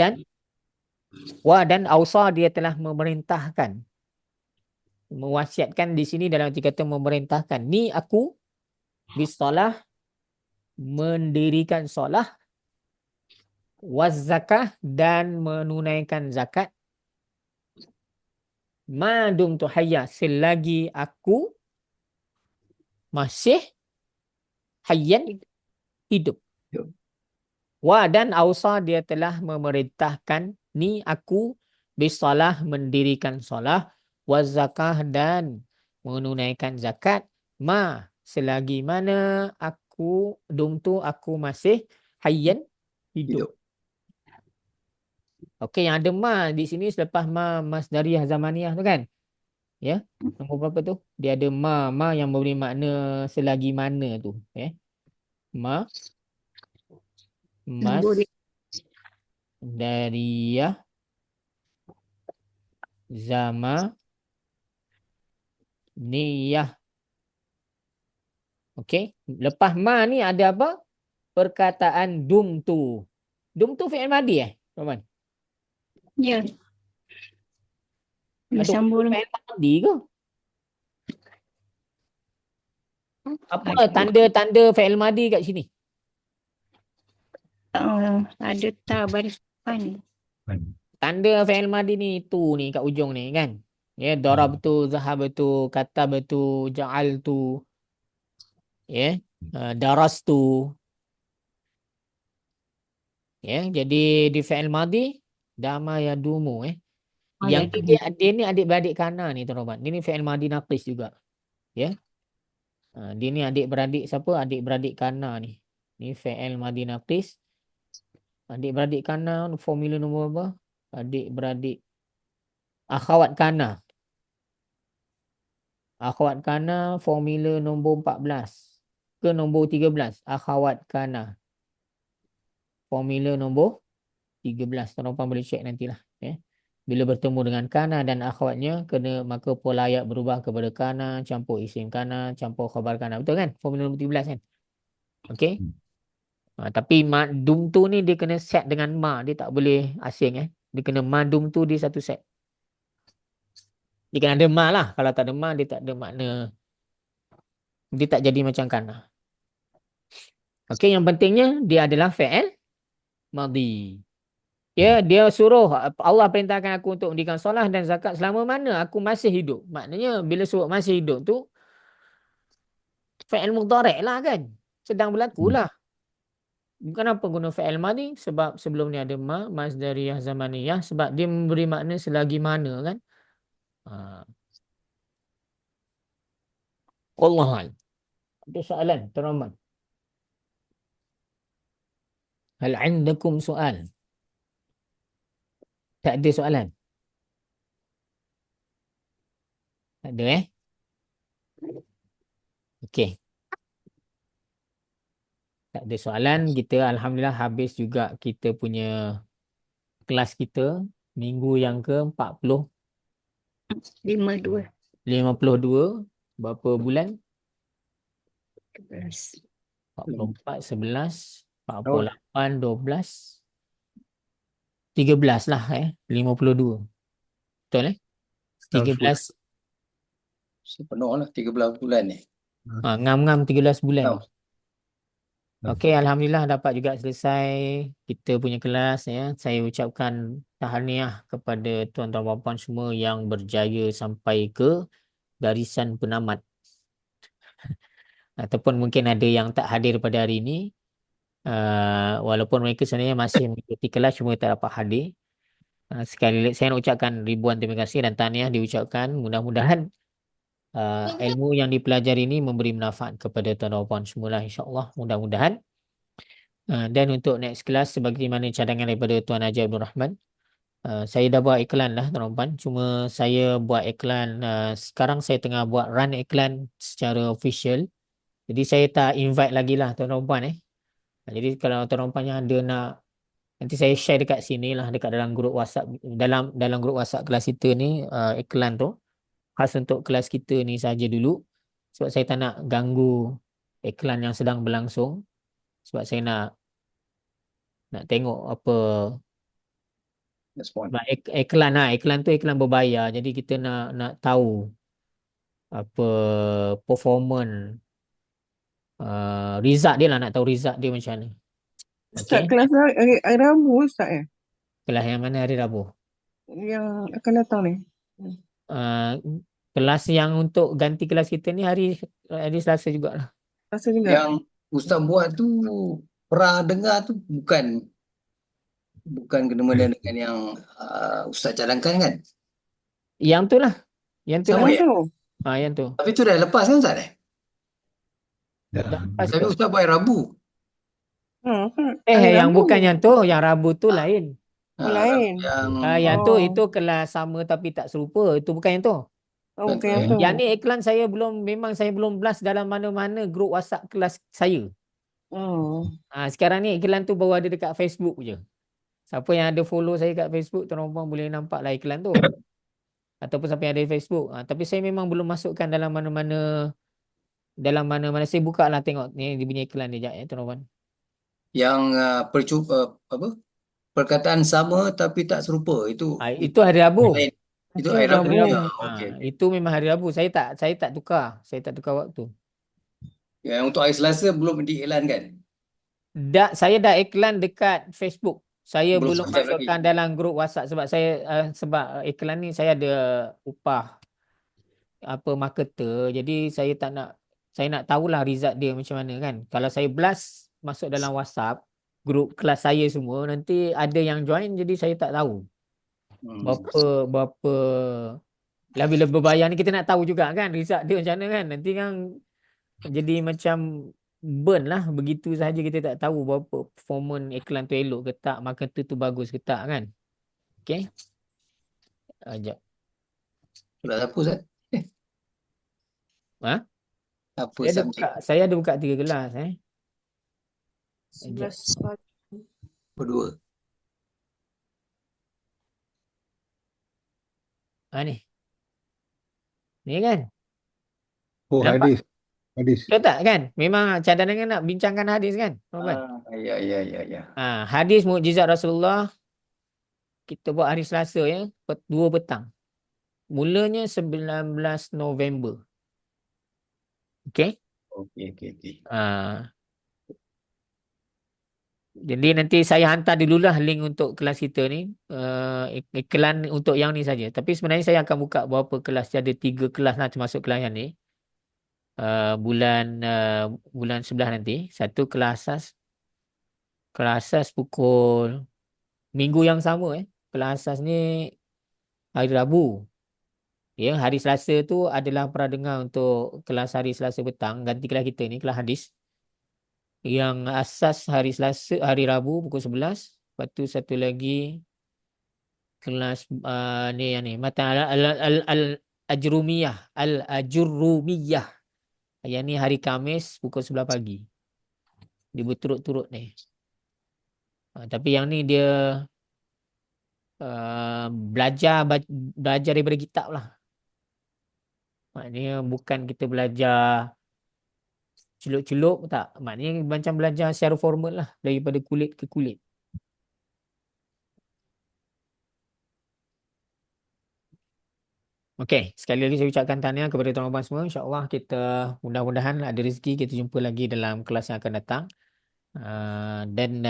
Speaker 1: dan awsa, dia telah memerintahkan. Mewasiatkan di sini dalam arti kata memerintahkan. Ni aku bisalah, mendirikan solah, waz zakah, dan menunaikan zakat. Madum tu hayya, selagi aku masih hayyan, hidup. Wa dan ausa, dia telah memerintahkan ni aku bisalah, mendirikan solah, wa zakah, dan menunaikan zakat, selagi mana aku aku masih hayyan, hidup. Okey, yang ada di sini selepas masdariyah zamaniyah tu kan? Ya. Nombor berapa tu? Dia ada yang memberi makna selagi mana tu, masdariyah zamaniyah. Okey, lepas ni ada apa? Perkataan dumtu. Dumtu fi'il madi teman-teman?
Speaker 4: Ya. Bersambung.
Speaker 1: Fi'il madi ke? Apa tanda-tanda fi'il madi kat sini?
Speaker 4: Ada ta baris depan.
Speaker 1: Tanda fi'il madi ni tu ni kat ujung ni kan. Ya, darabtu, zahabtu, katabtu, ja'altu. Ya, darastu. Ya, jadi di fi'il madi dama yadumu Yang dia ni adik-beradik kana ni tuan-tuan. Dia ni fi'il madi naqis juga. Ya. Dia ni adik-beradik siapa? Adik-beradik kana ni. Ni fi'il madi naqis. Adik-beradik kana formula nombor apa? Adik-beradik akhwat kana. Akhwat kana formula nombor 14 ke nombor 13. Akhwat kana. Formula nombor 13. Tuan-tuan boleh cek nantilah. Ya. Bila bertemu dengan kana dan akhwatnya, maka pola ayat berubah kepada kana, campur isim kana, campur khabar kana. Betul kan? Formula nombor 13 kan? Okey. Tapi madum tu ni dia kena set dengan dia tak boleh asing Dia kena madum tu dia satu set. Dia kena ada lah. Kalau tak ada dia tak ada makna. Dia tak jadi macam kana. Okey, yang pentingnya dia adalah fi'il madhi. Ya, dia suruh, Allah perintahkan aku untuk mendirikan solat dan zakat selama mana aku masih hidup. Maknanya bila suruh masih hidup tu fi'il mudhari' lah kan. Sedang berlaku lah. Kenapa guna fi'il madhi? Sebab sebelum ni ada masdariyah zamaniyah, sebab dia memberi makna selagi mana kan. Wallahu a'lam. Ada soalan, Tuan Rahman? Hal 'indakum soal? Tak ada soalan? Tak ada Okey. Tak ada soalan. Kita alhamdulillah habis juga kita punya kelas kita minggu yang ke-40
Speaker 4: 52,
Speaker 1: 52 berapa bulan?
Speaker 4: 13.
Speaker 1: 44, 11,
Speaker 2: Oh.
Speaker 1: 48, 12, 13 lah 52. Betul 13.
Speaker 2: Sepenuh lah 13 bulan ni.
Speaker 1: Ngam-ngam 13 bulan.
Speaker 2: Oh.
Speaker 1: Okey, alhamdulillah dapat juga selesai kita punya kelas Saya ucapkan tahniah kepada tuan-tuan dan puan semua yang berjaya sampai ke garisan penamat. Ataupun mungkin ada yang tak hadir pada hari ini. Walaupun mereka sebenarnya masih mengikuti kelas cuma tak dapat hadir. Sekali lagi saya nak ucapkan ribuan terima kasih dan tahniah diucapkan. Mudah-mudahan ilmu yang dipelajari ini memberi manfaat kepada tuan-tuan dan puan semualah, insya-Allah, mudah-mudahan. Dan untuk next class sebagaimana cadangan daripada Tuan Haji Abdul Rahman, saya dah buat iklan lah tuan-tuan dan puan. Cuma saya buat iklan sekarang saya tengah buat run iklan secara official. Jadi saya tak invite lagi lah tuan-tuan dan puan Jadi kalau tuan-tuan dan puan yang ada nak, nanti saya share dekat sini lah, dekat dalam grup WhatsApp, dalam grup WhatsApp kelas kita ni, iklan tu khas untuk kelas kita ni saja dulu, sebab saya tak nak ganggu iklan yang sedang berlangsung, sebab saya nak tengok apa
Speaker 2: Respon.
Speaker 1: iklan tu iklan berbayar, jadi kita nak tahu apa performance result dia lah, nak tahu result dia macam mana.
Speaker 5: Ustaz,
Speaker 1: Okey,
Speaker 5: kelas hari Rabu Ustaz
Speaker 1: kelas yang mana hari Rabu?
Speaker 5: Yang akan datang ni.
Speaker 1: Kelas yang untuk ganti kelas kita ni hari Selasa jugalah.
Speaker 5: Rasa juga.
Speaker 2: Yang Ustaz buat tu, pernah dengar tu bukan kena-mena dengan yang Ustaz cadangkan kan?
Speaker 1: Yang tu lah. Yang tu
Speaker 2: Sama
Speaker 1: lah.
Speaker 2: ya?
Speaker 5: tu.
Speaker 1: Yang tu.
Speaker 2: Tapi tu dah lepas kan Ustaz
Speaker 1: Dah lepas
Speaker 2: Tapi
Speaker 1: ke?
Speaker 2: Ustaz buat Rabu.
Speaker 5: Hari
Speaker 1: Yang
Speaker 5: Rabu.
Speaker 1: bukan yang tu, yang Rabu tu lain.
Speaker 5: Lain.
Speaker 1: Yang tu
Speaker 5: Oh.
Speaker 1: itu kelas sama tapi tak serupa. Itu bukan yang tu.
Speaker 5: Oh, bukan yang tu.
Speaker 1: Yang ni iklan saya memang saya belum blast dalam mana-mana grup WhatsApp kelas saya. Sekarang ni iklan tu baru ada dekat Facebook je. Siapa yang ada follow saya kat Facebook, tuan-tuan boleh nampak lah iklan tu. Ataupun siapa yang ada di Facebook. Tapi saya memang belum masukkan dalam mana-mana. Saya buka lah tengok ni dia punya iklan dia sekejap tuan-tuan.
Speaker 2: Yang perkataan sama tapi tak serupa itu
Speaker 1: hari Rabu.
Speaker 2: lain. Itu hari Rabu.
Speaker 1: Hari Rabu.
Speaker 2: Okey.
Speaker 1: Itu memang hari Rabu. Saya tak tukar. Saya tak tukar waktu.
Speaker 2: Yang untuk hari Selasa belum diiklankan.
Speaker 1: Saya dah iklan dekat Facebook. Saya belum
Speaker 2: Belum siap
Speaker 1: masukkan
Speaker 2: lagi.
Speaker 1: dalam grup WhatsApp sebab sebab iklan ni saya ada upah marketer. Jadi saya nak tahulah result dia macam mana kan. Kalau saya blast masuk dalam WhatsApp grup kelas saya semua, nanti ada yang join, jadi saya tak tahu berapa lah. Bila berbayar ni kita nak tahu juga kan result dia macam mana kan. Nanti kan jadi macam burn lah, begitu saja kita tak tahu berapa performance iklan tu elok ke tak, marketer tu bagus ke tak kan. Okey. Sekejap.
Speaker 2: Sudah apa Ustaz? Apa subjek?
Speaker 1: Saya ada buka 3 kelas
Speaker 5: 11 pagi.
Speaker 2: Berdua.
Speaker 1: Ni kan.
Speaker 3: Oh,
Speaker 1: Nampak?
Speaker 3: hadis.
Speaker 1: Betul tak kan? Memang cadangan nak bincangkan hadis kan?
Speaker 2: Ya.
Speaker 1: Hadis mukjizat Rasulullah kita buat hari Selasa 2 petang. Mulanya 19 November. Okey?
Speaker 2: Okey.
Speaker 1: Jadi nanti saya hantar dululah link untuk kelas kita ni. Iklan untuk yang ni saja. Tapi sebenarnya saya akan buka beberapa kelas. Ada 3 kelas lah termasuk kelas yang ni. Bulan sebelah nanti. Satu kelas asas. Kelas asas pukul minggu yang sama Kelas asas ni hari Rabu. Ya, hari Selasa tu adalah pernah dengar untuk kelas hari Selasa petang, ganti kelas kita ni, kelas hadis. Yang asas hari Selasa, hari Rabu pukul 11. Lepas tu satu lagi kelas ni yang ni, matan al-ajrumiyah. Yang ni hari Khamis pukul 11 pagi. Dia berturut-turut ni. Tapi yang ni dia belajar daripada kitab lah. Maknanya bukan kita belajar celup-celup, tak. Maknanya macam belajar secara formal lah. Daripada kulit ke kulit. Okey, sekali lagi saya ucapkan tahniah kepada tuan-tuan semua. InsyaAllah kita mudah-mudahan ada rezeki kita jumpa lagi dalam kelas yang akan datang. Dan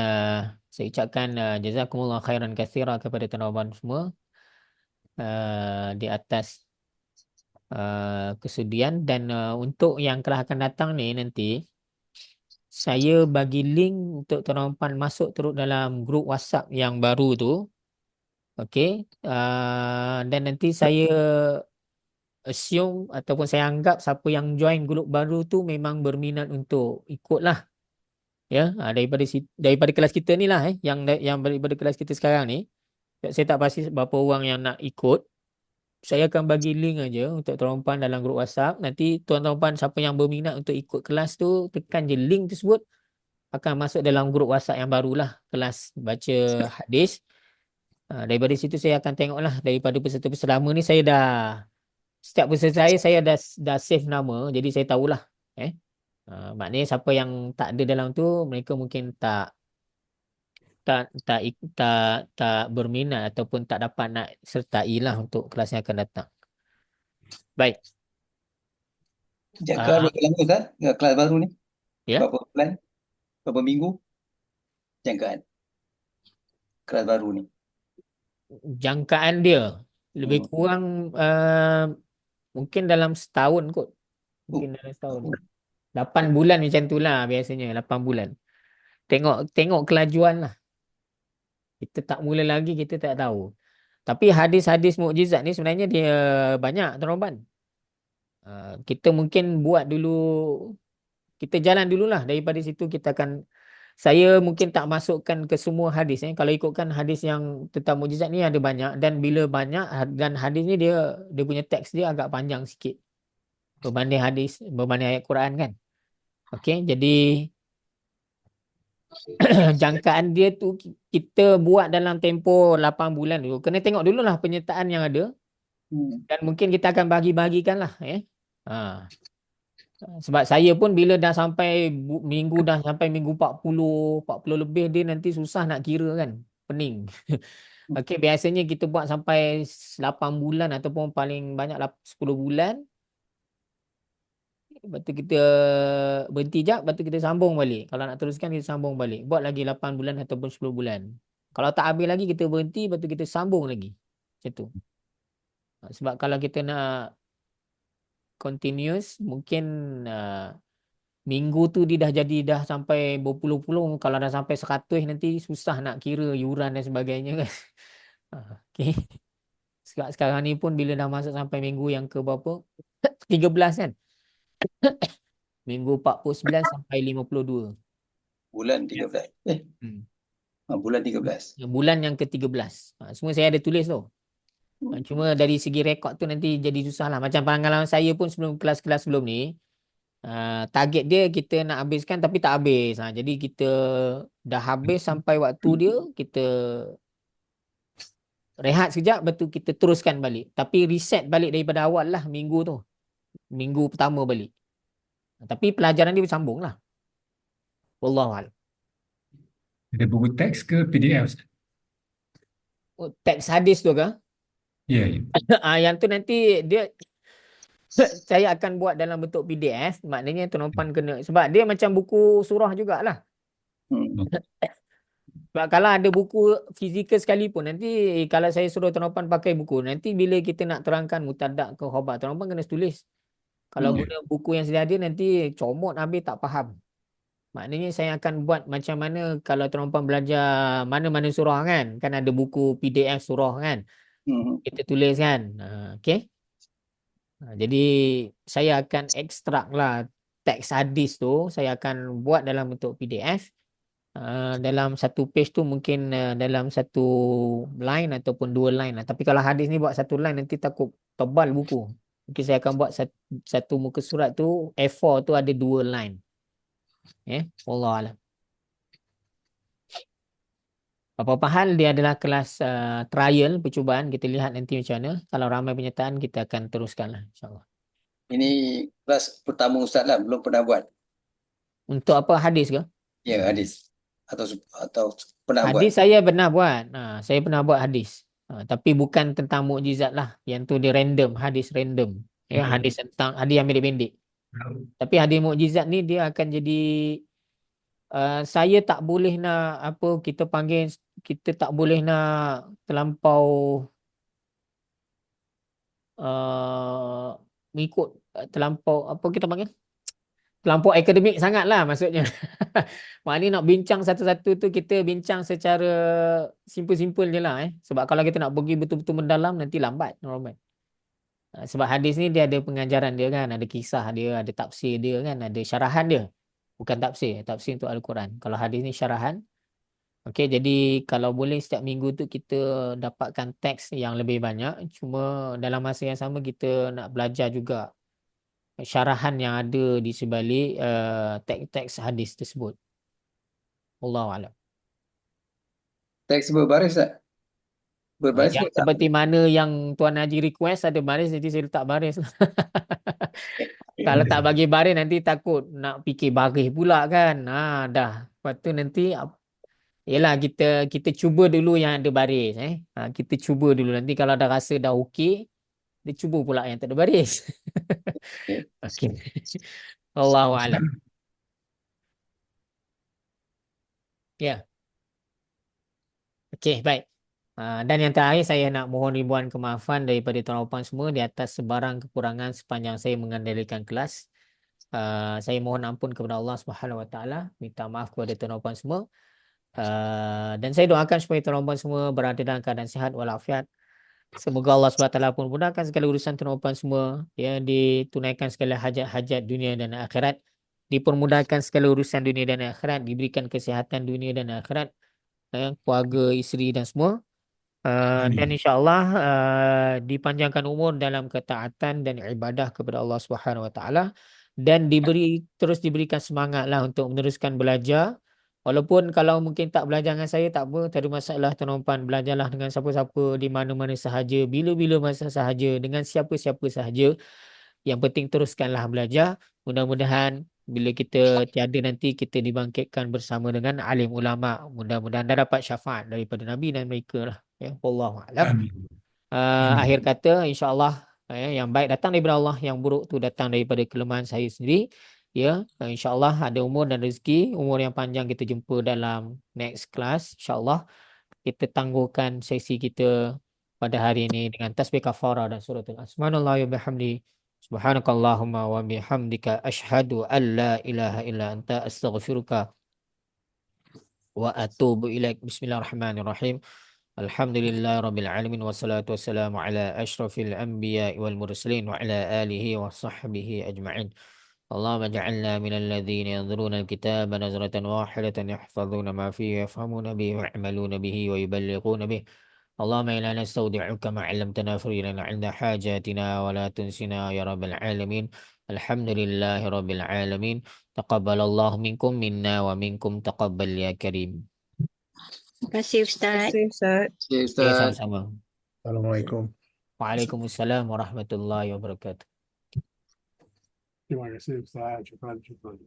Speaker 1: saya ucapkan jazakumullah khairan katsira kepada tuan-tuan semua di atas kesudian. Dan untuk yang kelas akan datang ni nanti, saya bagi link untuk tuan-tuan masuk terus dalam grup WhatsApp yang baru tu. Okey, dan nanti saya assume ataupun saya anggap siapa yang join grup baru tu memang berminat untuk ikut lah. Ya, daripada kelas kita ni lah, yang daripada kelas kita sekarang ni. Saya tak pasti berapa orang yang nak ikut. Saya akan bagi link aja untuk tuan-tuan dalam grup WhatsApp. Nanti tuan-tuan siapa yang berminat untuk ikut kelas tu, tekan je link tersebut, akan masuk dalam grup WhatsApp yang barulah, kelas baca hadis. Daripada situ saya akan tengoklah daripada peserta-peserta lama ni, saya dah setiap peserta saya dah save nama, jadi saya tahulah. Maknanya siapa yang tak ada dalam tu, mereka mungkin tak berminat ataupun tak dapat nak sertai lah untuk kelas yang akan datang. Baik.
Speaker 2: Jangka berapa lama Ustaz? Kelas baru ni?
Speaker 1: Ya.
Speaker 2: Berapa bulan? Berapa minggu? Jangkaan kelas baru ni.
Speaker 1: Jangkaan dia lebih kurang mungkin dalam setahun kot. Mungkin dalam setahun. 8 bulan macam tu lah biasanya. 8 bulan. Tengok kelajuan lah. Kita tak mula lagi, kita tak tahu. Tapi hadis-hadis mukjizat ni sebenarnya dia banyak tuan-tuan. Kita mungkin buat dulu, kita jalan dululah. Daripada situ kita akan, saya mungkin tak masukkan ke semua hadis. Kalau ikutkan hadis yang tentang mukjizat ni ada banyak. Dan bila banyak, dan hadis ni dia punya teks dia agak panjang sikit. Berbanding ayat Quran kan. Okey, jadi jangkaan dia tu kita buat dalam tempoh 8 bulan dulu. Kena tengok dululah penyertaan yang ada. Dan mungkin kita akan bagi-bagikan lah. Sebab saya pun bila dah sampai minggu 40 lebih, dia nanti susah nak kira kan. Pening. Okey, biasanya kita buat sampai 8 bulan ataupun paling banyak 10 bulan. Lepas tu kita berhenti jap, lepas tu kita sambung balik. Kalau nak teruskan, kita sambung balik. Buat lagi 8 bulan ataupun 10 bulan. Kalau tak habis lagi, kita berhenti, lepas tu kita sambung lagi. Macam tu. Sebab kalau kita nak continuous, mungkin minggu tu dia dah sampai berpuluh-puluh. Kalau dah sampai 100 nanti susah nak kira yuran dan sebagainya kan. Okay. Sekarang ni pun bila dah masuk sampai minggu yang ke berapa? 13 kan? Minggu 49 sampai 52.
Speaker 2: Bulan 13. Bulan 13.
Speaker 1: Bulan yang ke-13. Semua saya ada tulis tu. Cuma dari segi rekod tu nanti jadi susah lah. Macam pengalaman saya pun sebelum kelas-kelas sebelum ni, target dia kita nak habiskan tapi tak habis. Jadi kita dah habis sampai waktu dia, kita rehat sekejap, betul kita teruskan balik. Tapi reset balik daripada awal lah minggu tu. Minggu pertama balik. Tapi pelajaran dia bersambung lah. Wallahualam.
Speaker 6: Ada buku teks ke PDF?
Speaker 1: Teks hadis tu ke?
Speaker 6: Ya.
Speaker 1: Yang tu nanti dia saya akan buat dalam bentuk PDF. Maknanya tuan-tuan kena, sebab dia macam buku surah jugalah. Sebab kalau ada buku fizikal sekalipun, nanti kalau saya suruh tuan-tuan pakai buku, nanti bila kita nak terangkan mutadak ke khabar, tuan-tuan kena tulis. Kalau guna buku yang sedia ada, nanti comot habis tak faham. Maknanya saya akan buat macam mana kalau tuan-tuan belajar mana-mana surah kan. Kan ada buku PDF surah kan. Kita tulis kan. Okay. Jadi saya akan ekstrak lah teks hadis tu, saya akan buat dalam bentuk PDF. Dalam satu page tu mungkin dalam satu line ataupun dua line lah. Tapi kalau hadis ni buat satu line nanti takut tebal buku. Mungkin saya akan buat satu muka surat tu A4 tu ada dua line. Wallah alam. Apa-apa hal dia adalah kelas trial percubaan, kita lihat nanti macam mana. Kalau ramai penyertaan kita akan teruskan lah insya-Allah.
Speaker 2: Ini kelas pertama Ustaz lah, belum pernah buat.
Speaker 1: Untuk apa hadis ke?
Speaker 2: Ya, hadis. Atau pernah buat.
Speaker 1: Hadis saya pernah buat. Saya pernah buat hadis. Tapi bukan tentang mukjizat lah. Yang tu dia random, hadis random. Ya, hadis tentang hadis yang pendek-pendek. Tapi hadis mukjizat ni dia akan jadi saya tak boleh nak apa kita panggil, kita tak boleh nak terlampau mengikut terlampau apa kita panggil? Terlampau akademik sangat lah maksudnya. Maknanya nak bincang satu-satu tu kita bincang secara simple-simple je lah. Sebab kalau kita nak pergi betul-betul mendalam nanti lambat. Sebab hadis ni dia ada pengajaran dia kan, ada kisah dia, ada tafsir dia kan, ada syarahan dia. Bukan tafsir, tafsir untuk Al-Quran. Kalau hadis ni syarahan. Okey, jadi kalau boleh setiap minggu tu kita dapatkan teks yang lebih banyak. Cuma dalam masa yang sama kita nak belajar juga syarahan yang ada di sebalik teks-teks hadis tersebut. Wallahu a'lam.
Speaker 2: Teks berbaris tak? Berbaris
Speaker 1: Yang
Speaker 2: pun tak.
Speaker 1: seperti mana yang Tuan Haji request ada baris, nanti saya letak baris. Kalau tak bagi baris nanti takut nak fikir baris pula kan. Dah. Lepas tu nanti yalah kita cuba dulu yang ada baris. Kita cuba dulu. Nanti kalau dah rasa dah okey, dia cuba pula yang tak ada baris. Okey. Wallahu a'lam. Ya. Okey, baik. Dan yang terakhir saya nak mohon ribuan kemaafan daripada tuan-tuan puan semua di atas sebarang kekurangan sepanjang saya mengendalikan kelas. Saya mohon ampun kepada Allah Subhanahu Wa Taala, minta maaf kepada tuan-tuan puan semua. Dan saya doakan supaya tuan-tuan puan semua berada dalam keadaan sihat walafiat. Semoga Allah Subhanahu Wa Taala pun mudahkan segala urusan tuan-tuan puan semua, ya, ditunaikan segala hajat-hajat dunia dan akhirat, dipermudahkan segala urusan dunia dan akhirat, diberikan kesihatan dunia dan akhirat, keluarga, isteri dan semua. Dan insya-Allah dipanjangkan umur dalam ketaatan dan ibadah kepada Allah Subhanahu Wa Taala, dan terus diberikan semangatlah untuk meneruskan belajar. Walaupun kalau mungkin tak belajar dengan saya tak apa, tak ada masalah tuan-tuan, belajarlah dengan siapa-siapa di mana-mana sahaja, bila-bila masa sahaja, dengan siapa-siapa sahaja. Yang penting teruskanlah belajar. Mudah-mudahan bila kita tiada nanti kita dibangkitkan bersama dengan alim ulama. Mudah-mudahan dah dapat syafaat daripada Nabi dan mereka lah. Ya, wallahu a'lam. Akhir kata insya-Allah yang baik datang daripada Allah, yang buruk tu datang daripada kelemahan saya sendiri. Ya, insya-Allah ada umur dan rezeki, umur yang panjang kita jumpa dalam next class. Insya-Allah kita tangguhkan sesi kita pada hari ini dengan tasbih kafarah dan suratul Subhanallah wa bihamdi. Subhanakallahumma wa bihamdika asyhadu an la ilaha illa anta astaghfiruka wa atubu ilaik. Bismillahirrahmanirrahim. Alhamdulillahirabbil alamin wassalatu wassalamu ala asyrafil anbiya'i wal mursalin wa ala alihi wa sahbihi ajma'in. Allahumma ja'alna minal ladzina yanzuruna al-kitaba nazratan wahidatan yahfazuna ma fihi yafhamuna bihi wa ya'maluna bihi wa yuballighuna bihi. اللهم إنا نستودعك ما علمتنا فرينا عند حاجاتنا ولا تنسنا يا رب العالمين. الحمد لله رب العالمين. تقبل الله منكم منا ومنكم تقبل يا كريم.
Speaker 4: Terima kasih Ustaz.
Speaker 5: Terima kasih Ustaz.
Speaker 2: Ya,
Speaker 1: Ya,
Speaker 2: Ustaz.
Speaker 1: sama-sama.
Speaker 3: Assalamualaikum.
Speaker 1: Waalaikumsalam warahmatullahi wabarakatuh.
Speaker 3: Terima kasih Ustaz. Syukran.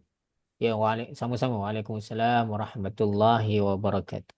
Speaker 1: Ya, sama-sama. Waalaikumsalam warahmatullahi wabarakatuh.